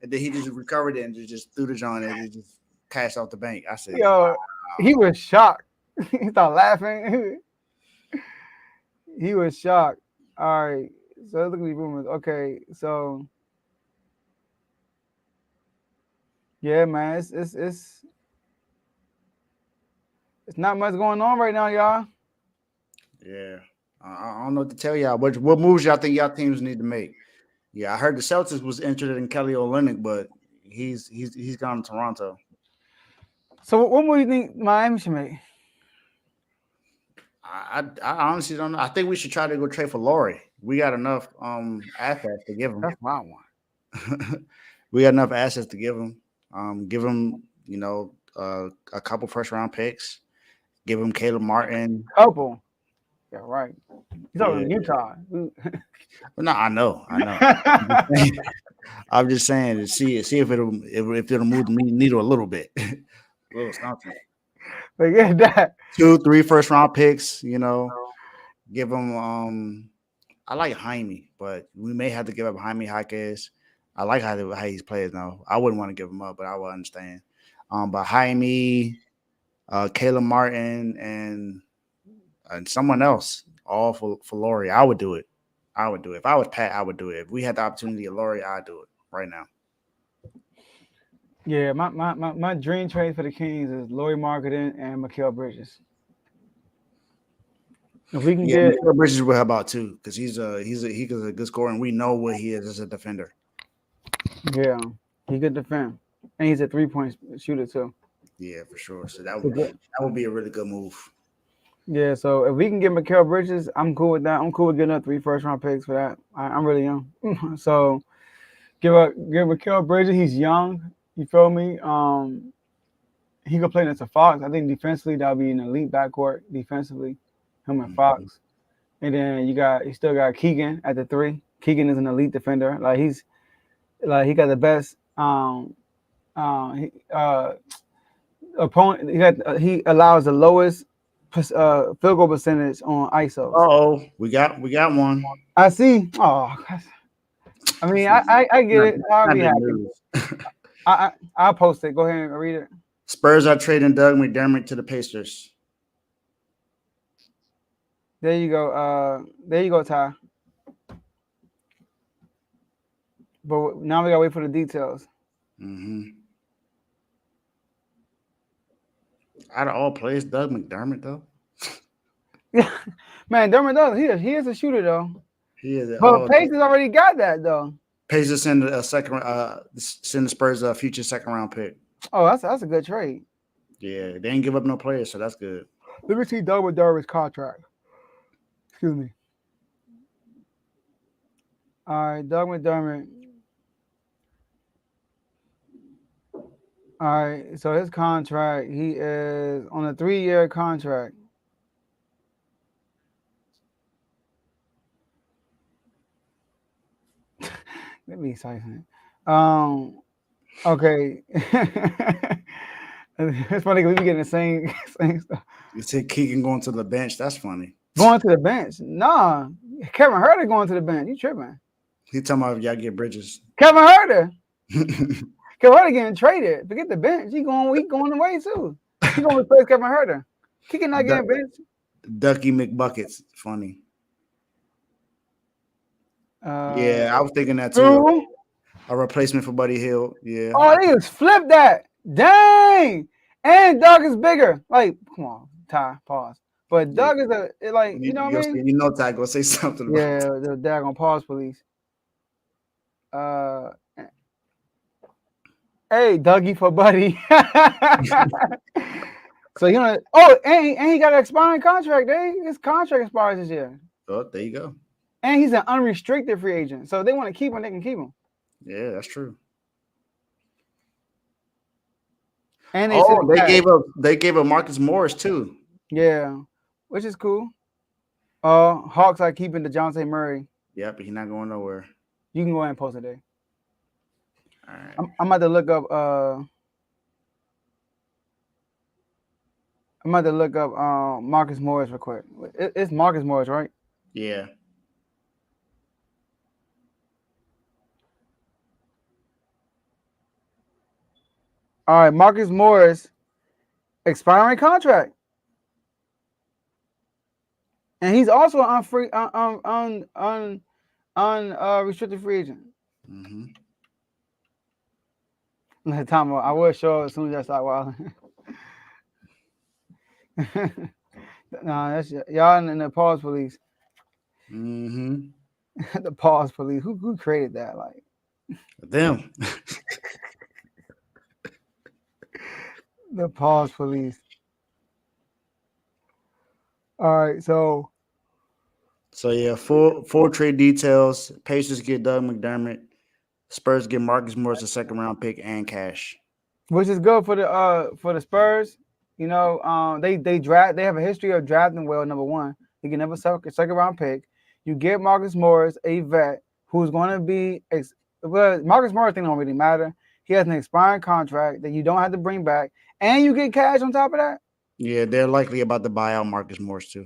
and then he just recovered it and just threw the John and it just cashed off the bank. I said, "Yo, wow." He was shocked. He started laughing. He was shocked. All right, so look at these rumors. Okay, so. Yeah, man, it's not much going on right now, y'all. Yeah, I don't know what to tell y'all. What moves y'all think y'all teams need to make? Yeah, I heard the Celtics was interested in Kelly Olynyk, but he's gone to Toronto. So what move do you think Miami should make? I honestly don't know. I think we should try to go trade for Laurie. We got enough assets to give him. That's my one. We got enough assets to give him. Give him, a couple first round picks. Give him Caleb Martin. Couple. Yeah, right. He's over in Utah. No, I know. I'm just saying to see if it'll move the needle a little bit. A little something. But yeah, that 2-3 first round picks. Give him. I like Jaime, but we may have to give up Jaime Jaquez. I like how he's played now. I wouldn't want to give him up, but I would understand. But Jaime, Kayla Martin, and someone else, all for Laurie. I would do it. I would do it. If I was Pat, I would do it. If we had the opportunity of Laurie, I'd do it right now. Yeah, my dream trade for the Kings is Laurie Marketing and Mikal Bridges. If we can get Bridges will help out too because he's a good scorer and we know what he is as a defender. Yeah, he could defend, and he's a 3-point shooter too. Yeah, for sure. So that would be a really good move. Yeah, so if we can get Mikal Bridges, I'm cool with that. I'm cool with getting up 3 first-round picks for that. I'm really young, so give Mikal Bridges. He's young. You feel me? He could play next to Fox. I think defensively that'll be an elite backcourt defensively, him and Fox. And then you still got Keegan at the 3. Keegan is an elite defender. He got the best opponent. He allows the lowest field goal percentage on ISOs. Oh, we got one. I see. Oh, I mean, I get it. I'll be happy. I'll post it. Go ahead and read it. Spurs are trading Doug McDermott to the Pacers. There you go, Ty. But now we gotta wait for the details. Out of all players, Doug McDermott though. Man, Dermott does. He is a shooter though. He is. But Pacers already got that though. Pacers send a send the Spurs a future second round pick. Oh, that's a good trade. Yeah, they didn't give up no players, so that's good. Let me see Doug McDermott's contract. Excuse me. All right, Doug McDermott. All right, so his contract, he is on a 3-year contract. Let me say something. Okay. It's funny because we be getting the same stuff. You said Keegan going to the bench. That's funny. Going to the bench? Nah. Kevin Huerter going to the bench. You tripping. He talking about if y'all get Bridges. Kevin Huerter. Kevin Huerter getting traded. Forget the bench. He going away too. He going to replace Kevin Huerter. Keegan not getting bench. Ducky McBuckets. Funny. Yeah, I was thinking that too. Who? A replacement for Buddy Hield. Yeah. Oh, they just flipped that. Dang. And Doug is bigger. Like, come on, Ty, pause. But Doug is you know what I mean? You know Ty gonna say something about Yeah, the daggone pause police. Hey, Dougie for Buddy. So and he got an expiring contract, his contract expires this year. Oh, there you go. And he's an unrestricted free agent. So if they want to keep him, they can keep him. Yeah, that's true. And they gave up Marcus Morris too. Yeah, which is cool. Hawks are keeping DeJounte Murray. Yeah, but he's not going nowhere. You can go ahead and post it there. All right. I'm about to look up. I'm about to look up Marcus Morris real quick. It's Marcus Morris, right? Yeah. All right, Marcus Morris, expiring contract, and he's also an unrestricted free agent. Tom, I will show as soon as I start wilding. No, that's y'all in the pause police. The pause police. Who created that? Like them. The pause police. All right, so yeah, full trade details. Pacers get Doug McDermott. Spurs get Marcus Morris a second round pick and cash, which is good for the Spurs. You know, they have a history of drafting well. Number one, they can never second round pick. You get Marcus Morris, a vet who's going to be. Marcus Morris thing don't really matter. He has an expiring contract that you don't have to bring back, and you get cash on top of that. Yeah, they're likely about to buy out Marcus Morris too.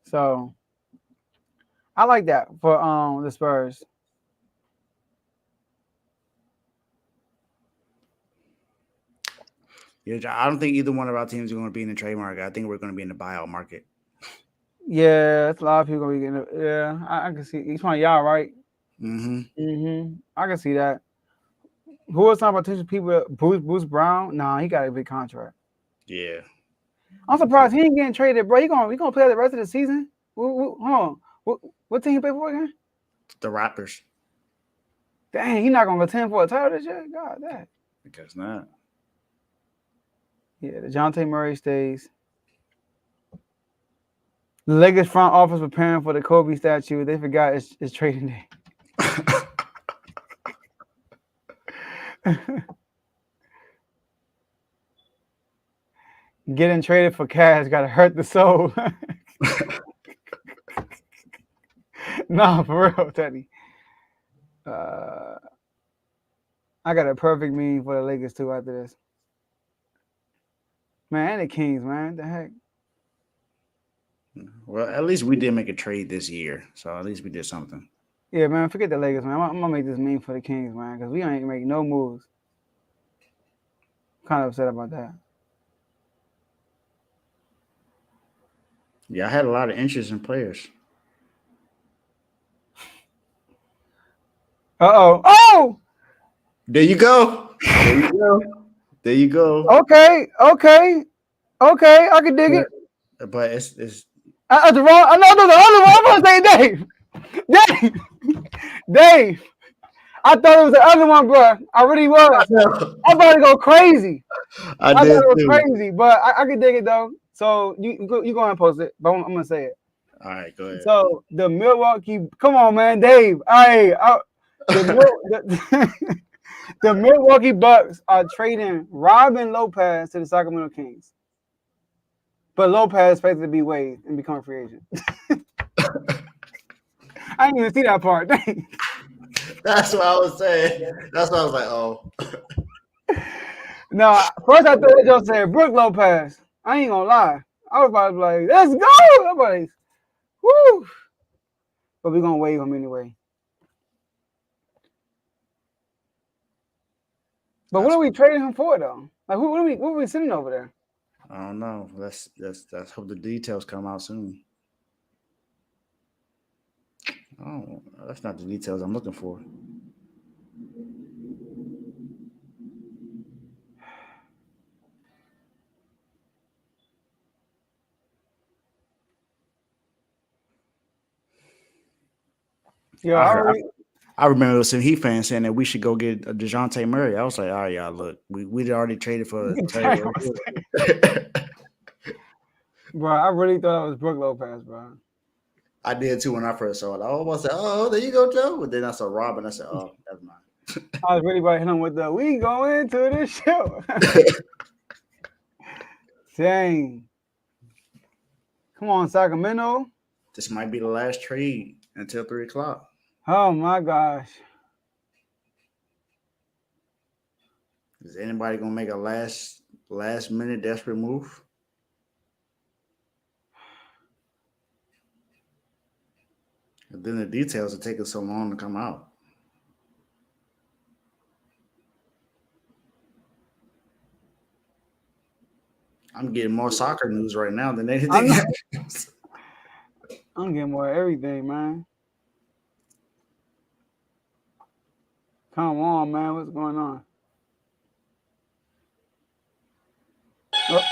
So, I like that for the Spurs. Yeah, I don't think either one of our teams are going to be in the trade market. I think we're going to be in the buyout market. Yeah, that's a lot of people gonna be getting it. Yeah, I can see each one of y'all, right? Mm-hmm. I can see that. Who was some potential people? Bruce Brown? Nah, he got a big contract. Yeah. I'm surprised he ain't getting traded, bro. He gonna play the rest of the season. Hold on. What team he play for again? The Raptors. Dang, he not gonna contend for a title this year. God, that. I guess not. Yeah, DeJounte Murray stays. The Lakers front office preparing for the Kobe statue. They forgot it's trading day. Getting traded for cash gotta hurt the soul. Nah, for real, Teddy. I got a perfect meme for the Lakers too after this. Man, and the Kings, man. The heck? Well, at least we did make a trade this year, so at least we did something. Yeah, man. Forget the Lakers, man. I'm gonna make this meme for the Kings, man, because we ain't make no moves. Kind of upset about that. Yeah, I had a lot of interest in players. Oh! There you go. There you go. There you go. Okay. I can dig it. But it's The wrong. I know the other one. I'm gonna say Dave. I thought it was the other one, bro. I really was. I thought it go crazy. I thought it was crazy, but I can dig it though. So you go ahead and post it, but I'm gonna say it. All right, go ahead. So the Milwaukee, come on, man, Dave. The Milwaukee Bucks are trading Robin Lopez to the Sacramento Kings, but Lopez faces to be waived and become a free agent. I didn't even see that part. That's what I was saying. That's what I was like, oh. No, first I thought y'all said Brook Lopez. I ain't gonna lie. I was about to be like, let's go. Everybody's, woo. But we're gonna waive him anyway. But what are we trading him for though? Like what are we sitting over there? I don't know. Let's hope the details come out soon. Oh, that's not the details I'm looking for. Yeah, I remember some Heat fans saying that we should go get a DeJounte Murray. I was like, all right, y'all, look, we'd already traded for bro, I really thought it was Brook Lopez, bro. I did too when I first saw it. I almost said, oh, there you go, Joe. But then I saw Robin. I said, oh, never mind. I was really about to hit him with the we go into this show. Dang. Come on, Sacramento. This might be the last trade until 3:00. Oh my gosh. Is anybody gonna make a last minute desperate move? And then the details are taking so long to come out. I'm getting more soccer news right now than anything else. I'm getting more of everything, man. Come on, man. What's going on? Oh.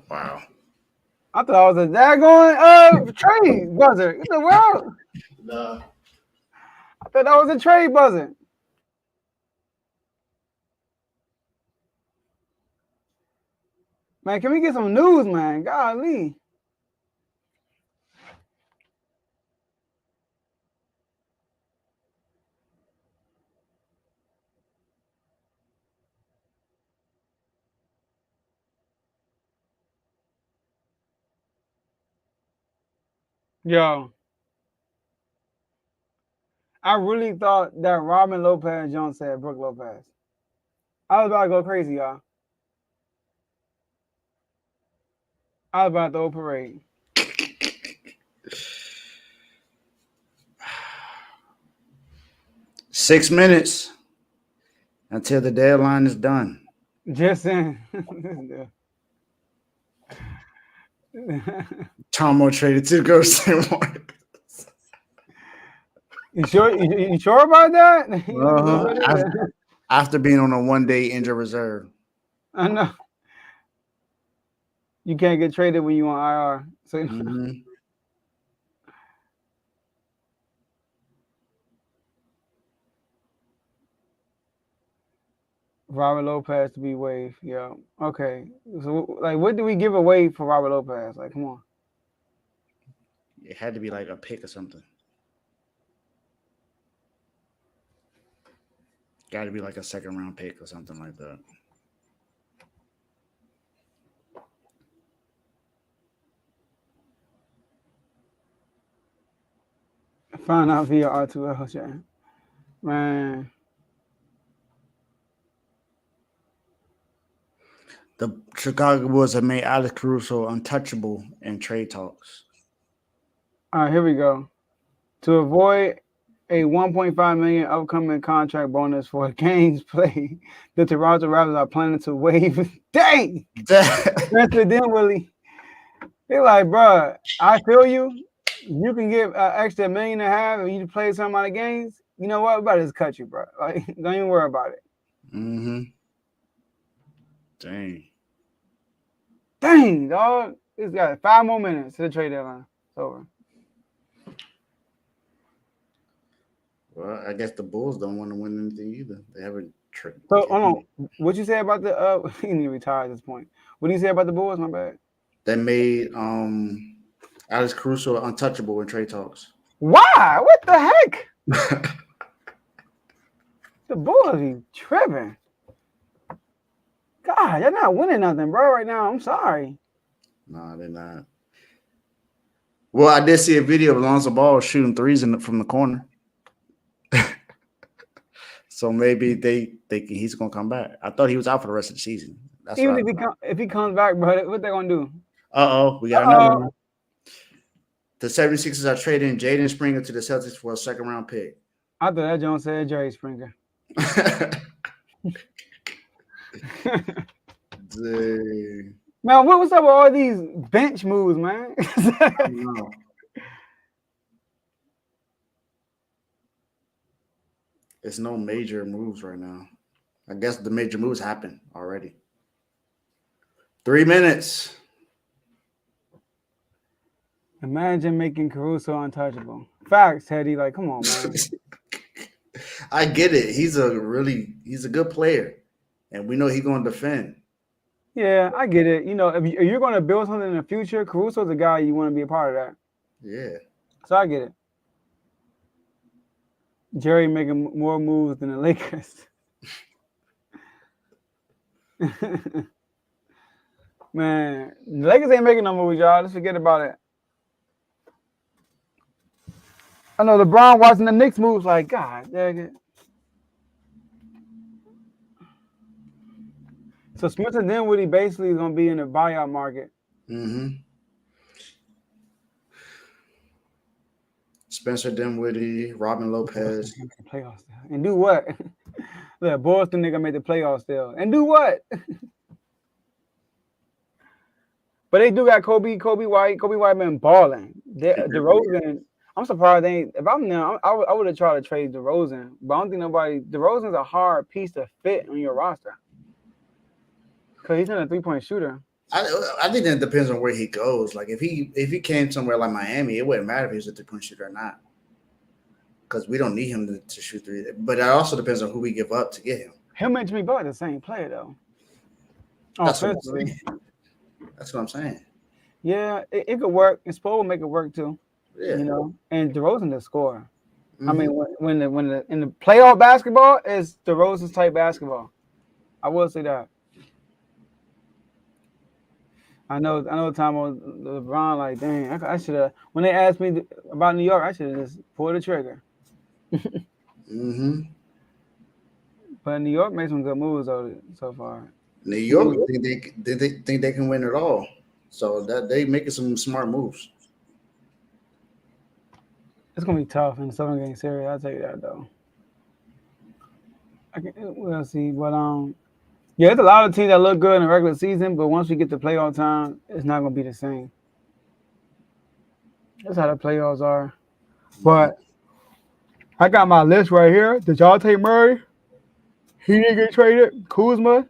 Wow. I thought I was a daggone trade buzzer. What the world? No. I thought that was a trade buzzer. Man, can we get some news, man? Golly. Yo. I really thought that Robin Lopez Jones said Brook Lopez. I was about to go crazy, y'all. I was about to throw a parade. $6 minutes until the deadline is done. Just saying. Tomo traded to the Golden State Warriors. You sure? You sure about that? After being on a 1-day injured reserve. I know. You can't get traded when you on IR. So Robert Lopez to be waived. Yeah. Okay. So like, what do we give away for Robert Lopez? Like, come on. It had to be like a pick or something. Got to be like a second round pick or something like that. Find out via R2L chat. Man. The Chicago Bulls have made Alex Caruso untouchable in trade talks. All right, here we go. To avoid a $1.5 million upcoming contract bonus for games played, the Toronto Raptors are planning to waive. Dang! Spencer Dinwiddie. They're like, bro, I feel you. You can get an extra $1.5 million if you play some amount of games. You know what? We better just cut you, bro. Like, don't even worry about it. Dang, dog. It's got 5 more minutes to the trade deadline. It's over. Well, I guess the Bulls don't want to win anything either. They haven't traded. So, hold on. What'd you say about the he need to retire at this point. What did you say about the Bulls? My bad. They made Alex Caruso untouchable in trade talks. Why? What the heck? The Bulls be tripping. God, you're not winning nothing, bro, right now. I'm sorry. No, they're not. Well, I did see a video of Lonzo Ball shooting threes from the corner. So maybe he's gonna come back. I thought he was out for the rest of the season. That's even if he comes back, bro, what they gonna do? We got another one. The 76ers are trading Jaden Springer to the Celtics for a second round pick. I thought that Jones said Jerry Springer. Man, what's up with all these bench moves, man? No. It's no major moves right now. I guess the major moves happen already. 3 minutes. Imagine making Caruso untouchable. Facts, Teddy. Like, come on, man. I get it. He's a good player, and we know he's going to defend. Yeah, I get it. You know, if you're going to build something in the future, Caruso's a guy you want to be a part of that. Yeah. So I get it. Jerry making more moves than the Lakers. Man, the Lakers ain't making no moves, y'all. Let's forget about it. I know LeBron watching the Knicks moves like, God dang it. So Spencer Dinwiddie basically is going to be in the buyout market. Spencer Dinwiddie, Robin Lopez. Playoffs and do what? Look, Boston nigga made the playoffs still. And do what? But they do got Kobe White. Kobe White been balling. DeRozan, I'm surprised they ain't. If I'm now, I would have tried to trade DeRozan, but I don't think DeRozan's a hard piece to fit on your roster. Because he's not a 3-point shooter. I think that depends on where he goes. Like if he came somewhere like Miami, it wouldn't matter if he was a 3-point shooter or not. Because we don't need him to shoot 3. But it also depends on who we give up to get him. Him and Jimmy Butler the same player though. That's what I'm saying. Yeah, it could work. And Spo will make it work too. Yeah. You know, and DeRozan the scorer. I mean, when in the playoff basketball is DeRozan's type basketball. I will say that. I know Tomo LeBron like, dang, I should have. When they asked me about New York, I should have just pulled the trigger. But New York made some good moves so far. New York think they can win it all, so that they making some smart moves. It's gonna be tough in the 7-game series. I'll tell you that though. We'll see, but Yeah, there's a lot of teams that look good in the regular season, but once we get to playoff time, it's not going to be the same. That's how the playoffs are. But I got my list right here. DeJounte Murray, he didn't get traded. Kuzma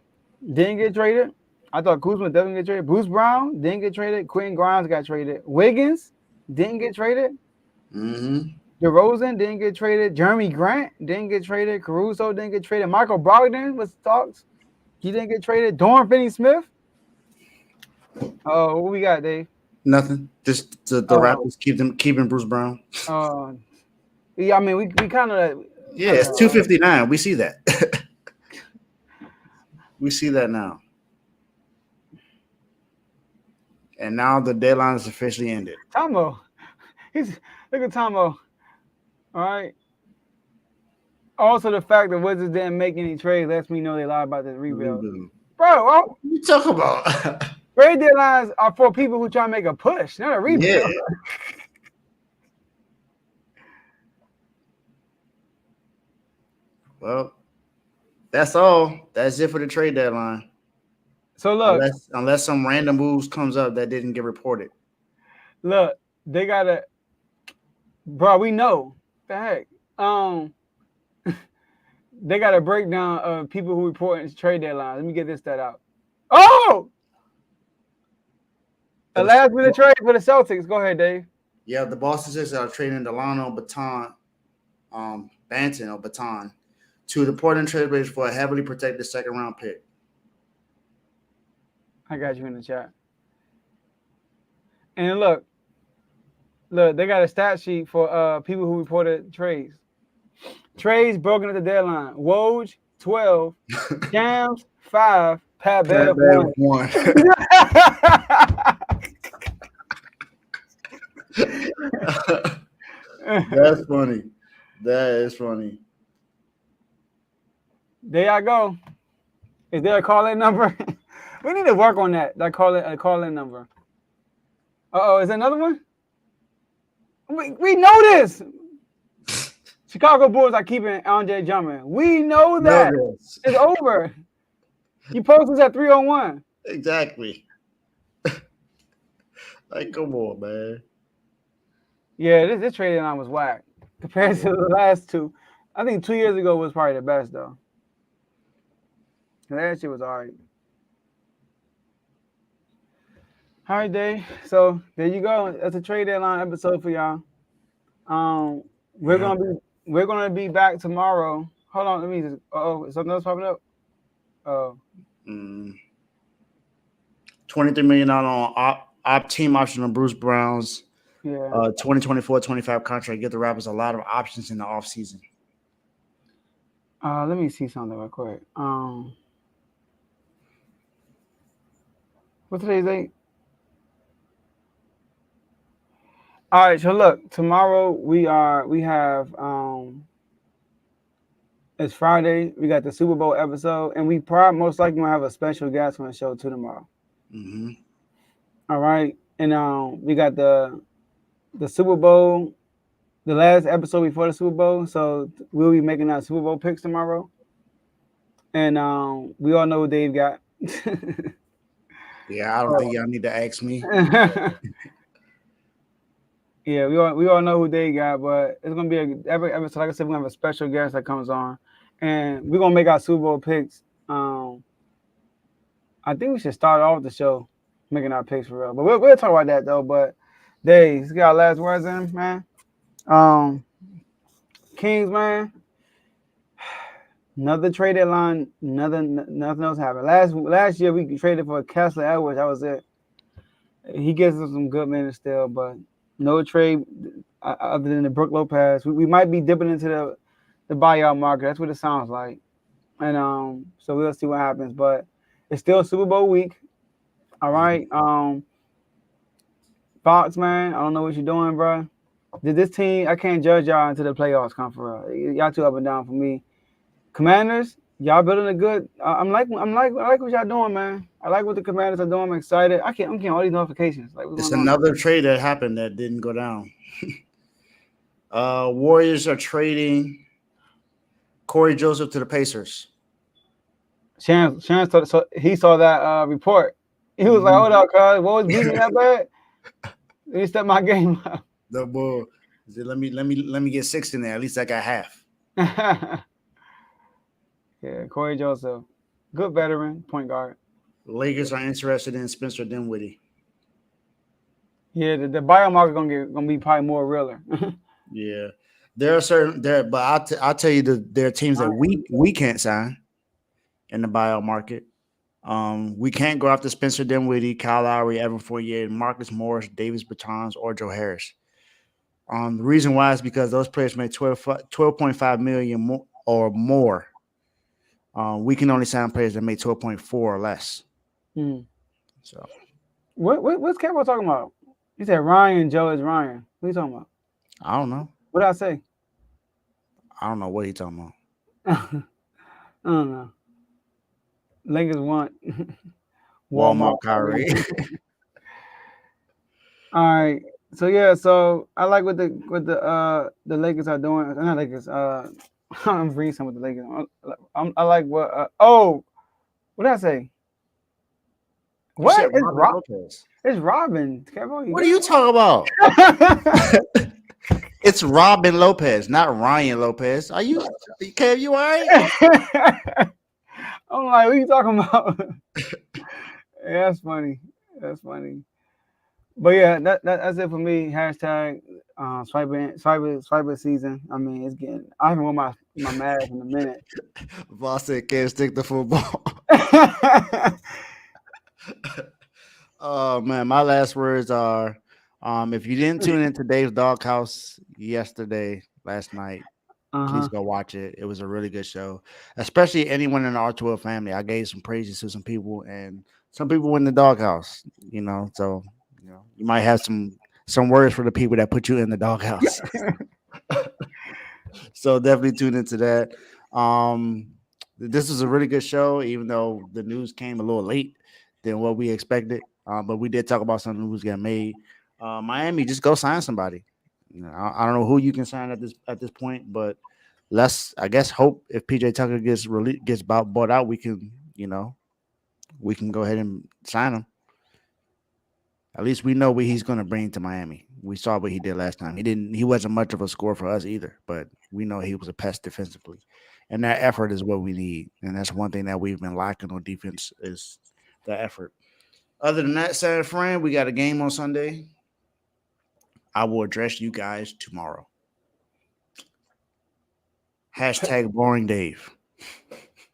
didn't get traded. I thought Kuzma definitely get traded. Bruce Brown didn't get traded. Quentin Grimes got traded. Wiggins didn't get traded. DeRozan didn't get traded. Jeremy Grant didn't get traded. Caruso didn't get traded. Michael Brogdon was talks. He didn't get traded. Dorian Finney-Smith. Oh, what we got, Dave? Nothing. Just the Raptors keeping Bruce Brown. Yeah, I mean, we kind of. Yeah, it's 259. We see that. We see that now. And now the deadline is officially ended. Tomo. Look at Tomo. All right. Also, the fact that Wizards didn't make any trades lets me know they lied about this rebuild. Bro, what you talk about? Trade deadlines are for people who try to make a push, not a rebuild. Yeah. Well, that's all. That's it for the trade deadline. So look, unless some random moves comes up that didn't get reported. Look, they gotta, bro. We know the heck. They got a breakdown of people who report in trade deadlines. Let me get this stat out. Oh, a last minute trade for the Celtics. Go ahead, Dave. Yeah, the Boston Celtics are trading Delano Baton to the Portland Trailblazers for a heavily protected second round pick. I got you in the chat. And look, they got a stat sheet for people who reported trades. Trades broken at the deadline. Woj 12, Jams 5, Pat Bev 1. That's funny. That is funny. There I go. Is there a call-in number? We need to work on that. That call-in number. Is there another one? We know this. Chicago Bulls are keeping Andre Drummond. We know that. It's over. You post this at 3:01. Exactly. Like, come on, man. Yeah, this trading line was whack compared to the last two. I think 2 years ago was probably the best, though. That shit was all right. All right, Dave. So there you go. That's a trade deadline episode for y'all. We're gonna be back tomorrow. Hold on, let me just. Is something else popping up? $23 million on team option on Bruce Brown's 2024-25 contract. Give the Raptors a lot of options in the offseason. Let me see something real quick. What's today's date? All right, so look, tomorrow we have it's Friday. We got the Super Bowl episode, and we probably most likely gonna have a special guest on the show too tomorrow. Mm-hmm. All right, and we got the Super Bowl, the last episode before the Super Bowl. So we'll be making our Super Bowl picks tomorrow, and we all know what Dave got. Yeah, I don't think y'all need to ask me. Yeah, we all know who they got, but it's gonna be every episode. Like I said, we're gonna have a special guest that comes on, and we're gonna make our Super Bowl picks. I think we should start off the show making our picks for real, but we'll talk about that though. But Dave, let's get our last words in, man. Kings, man. Another trade deadline. Nothing else happened. Last year we traded for Kessler Edwards. That was it. He gives us some good minutes still, but no trade other than the Brook Lopez. We might be dipping into the buyout market. That's what it sounds like. And so we'll see what happens. But it's still Super Bowl week. All right. Fox, man, I don't know what you're doing, bro. This team, I can't judge y'all until the playoffs come for real. Y'all too up and down for me. Commanders, y'all building a good. I like what y'all doing, man. I like what the Commanders are doing. I'm excited. I'm getting all these notifications. Like, it's another trade that happened that didn't go down. Warriors are trading Corey Joseph to the Pacers. Chance so he saw that report. He was like, "Hold up, cuz, what was beating that bad? Let me step my game up." The bull. Let me get 6 in there. At least I got half. Yeah, Corey Joseph, good veteran point guard. Lakers are interested in Spencer Dinwiddie. Yeah, the biomarker gonna be probably more realer. Yeah, there are certain there, but I'll tell you there are teams that we can't sign in the buyout market. We can't go after Spencer Dinwiddie, Kyle Lowry, Evan Fournier, Marcus Morris, Davis Bertans, or Joe Harris. The reason why is because those players make 12.5 million or more. We can only sign players that make 12.4 or less. So, what's Campbell talking about? He said Ryan Joe is Ryan. What are you talking about? I don't know. What did I say? I don't know what he's talking about. I don't know. Lakers want Walmart Kyrie. All right. So yeah, so I like what the Lakers are doing. Not Lakers. I'm reading some of the Lakers. I like what. What did I say? What? It's Robin. What are you talking about? It's Robin Lopez, not Ryan Lopez. Are you, Kev? You all right? I'm like, what are you talking about? Yeah, that's funny. That's funny. But yeah, that's it for me. Hashtag swiper season. I mean, it's getting. I haven't worn my mask in a minute. Boss said can't stick to football. Oh man, my last words are: if you didn't tune into Dave's Doghouse last night, please go watch it. It was a really good show, especially anyone in the R12 family. I gave some praises to some people, and some people in the doghouse. So you might have some words for the people that put you in the doghouse. So definitely tune into that. This was a really good show, even though the news came a little late than what we expected. But we did talk about some news getting made. Miami, just go sign somebody. I don't know who you can sign at this point, but let's, I guess, hope if PJ Tucker gets bought out, we can go ahead and sign him. At least we know what he's going to bring to Miami. We saw what he did last time. He wasn't much of a scorer for us either, but we know he was a pest defensively. And that effort is what we need. And that's one thing that we've been lacking on defense is the effort. Other than that, Saturday friend, we got a game on Sunday. I will address you guys tomorrow. Hashtag boring Dave.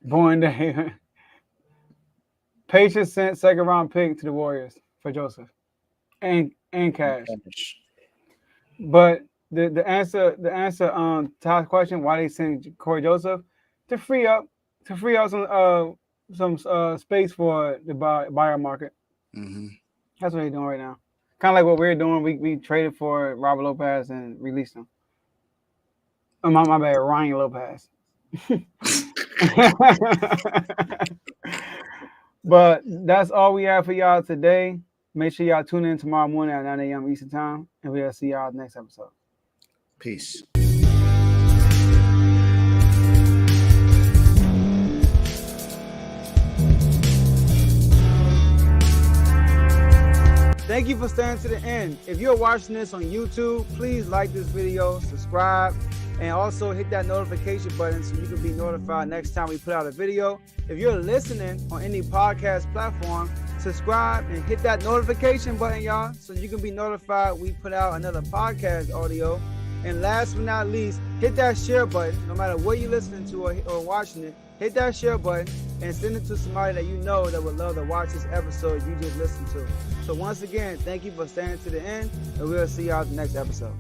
Boring Dave. Patience sent second round pick to the Warriors for Joseph. And cash. But the answer to Todd's question, why they send Corey Joseph, to free up some space for the buyer market. Mm-hmm. That's what they're doing right now. Kind of like what we're doing. We traded for Robert Lopez and released him. Oh, my bad, Ryan Lopez. But that's all we have for y'all today. Make sure y'all tune in tomorrow morning at 9 a.m. Eastern Time, and we'll see y'all next episode. Peace. Thank you for staying to the end. If you're watching this on YouTube, please like this video, subscribe, and also hit that notification button so you can be notified next time we put out a video. If you're listening on any podcast platform, subscribe and hit that notification button, y'all, so you can be notified we put out another podcast audio. And last but not least, hit that share button. No matter what you're listening to or watching it, hit that share button and send it to somebody that you know that would love to watch this episode you just listened to. So once again, thank you for staying to the end, and we'll see y'all the next episode.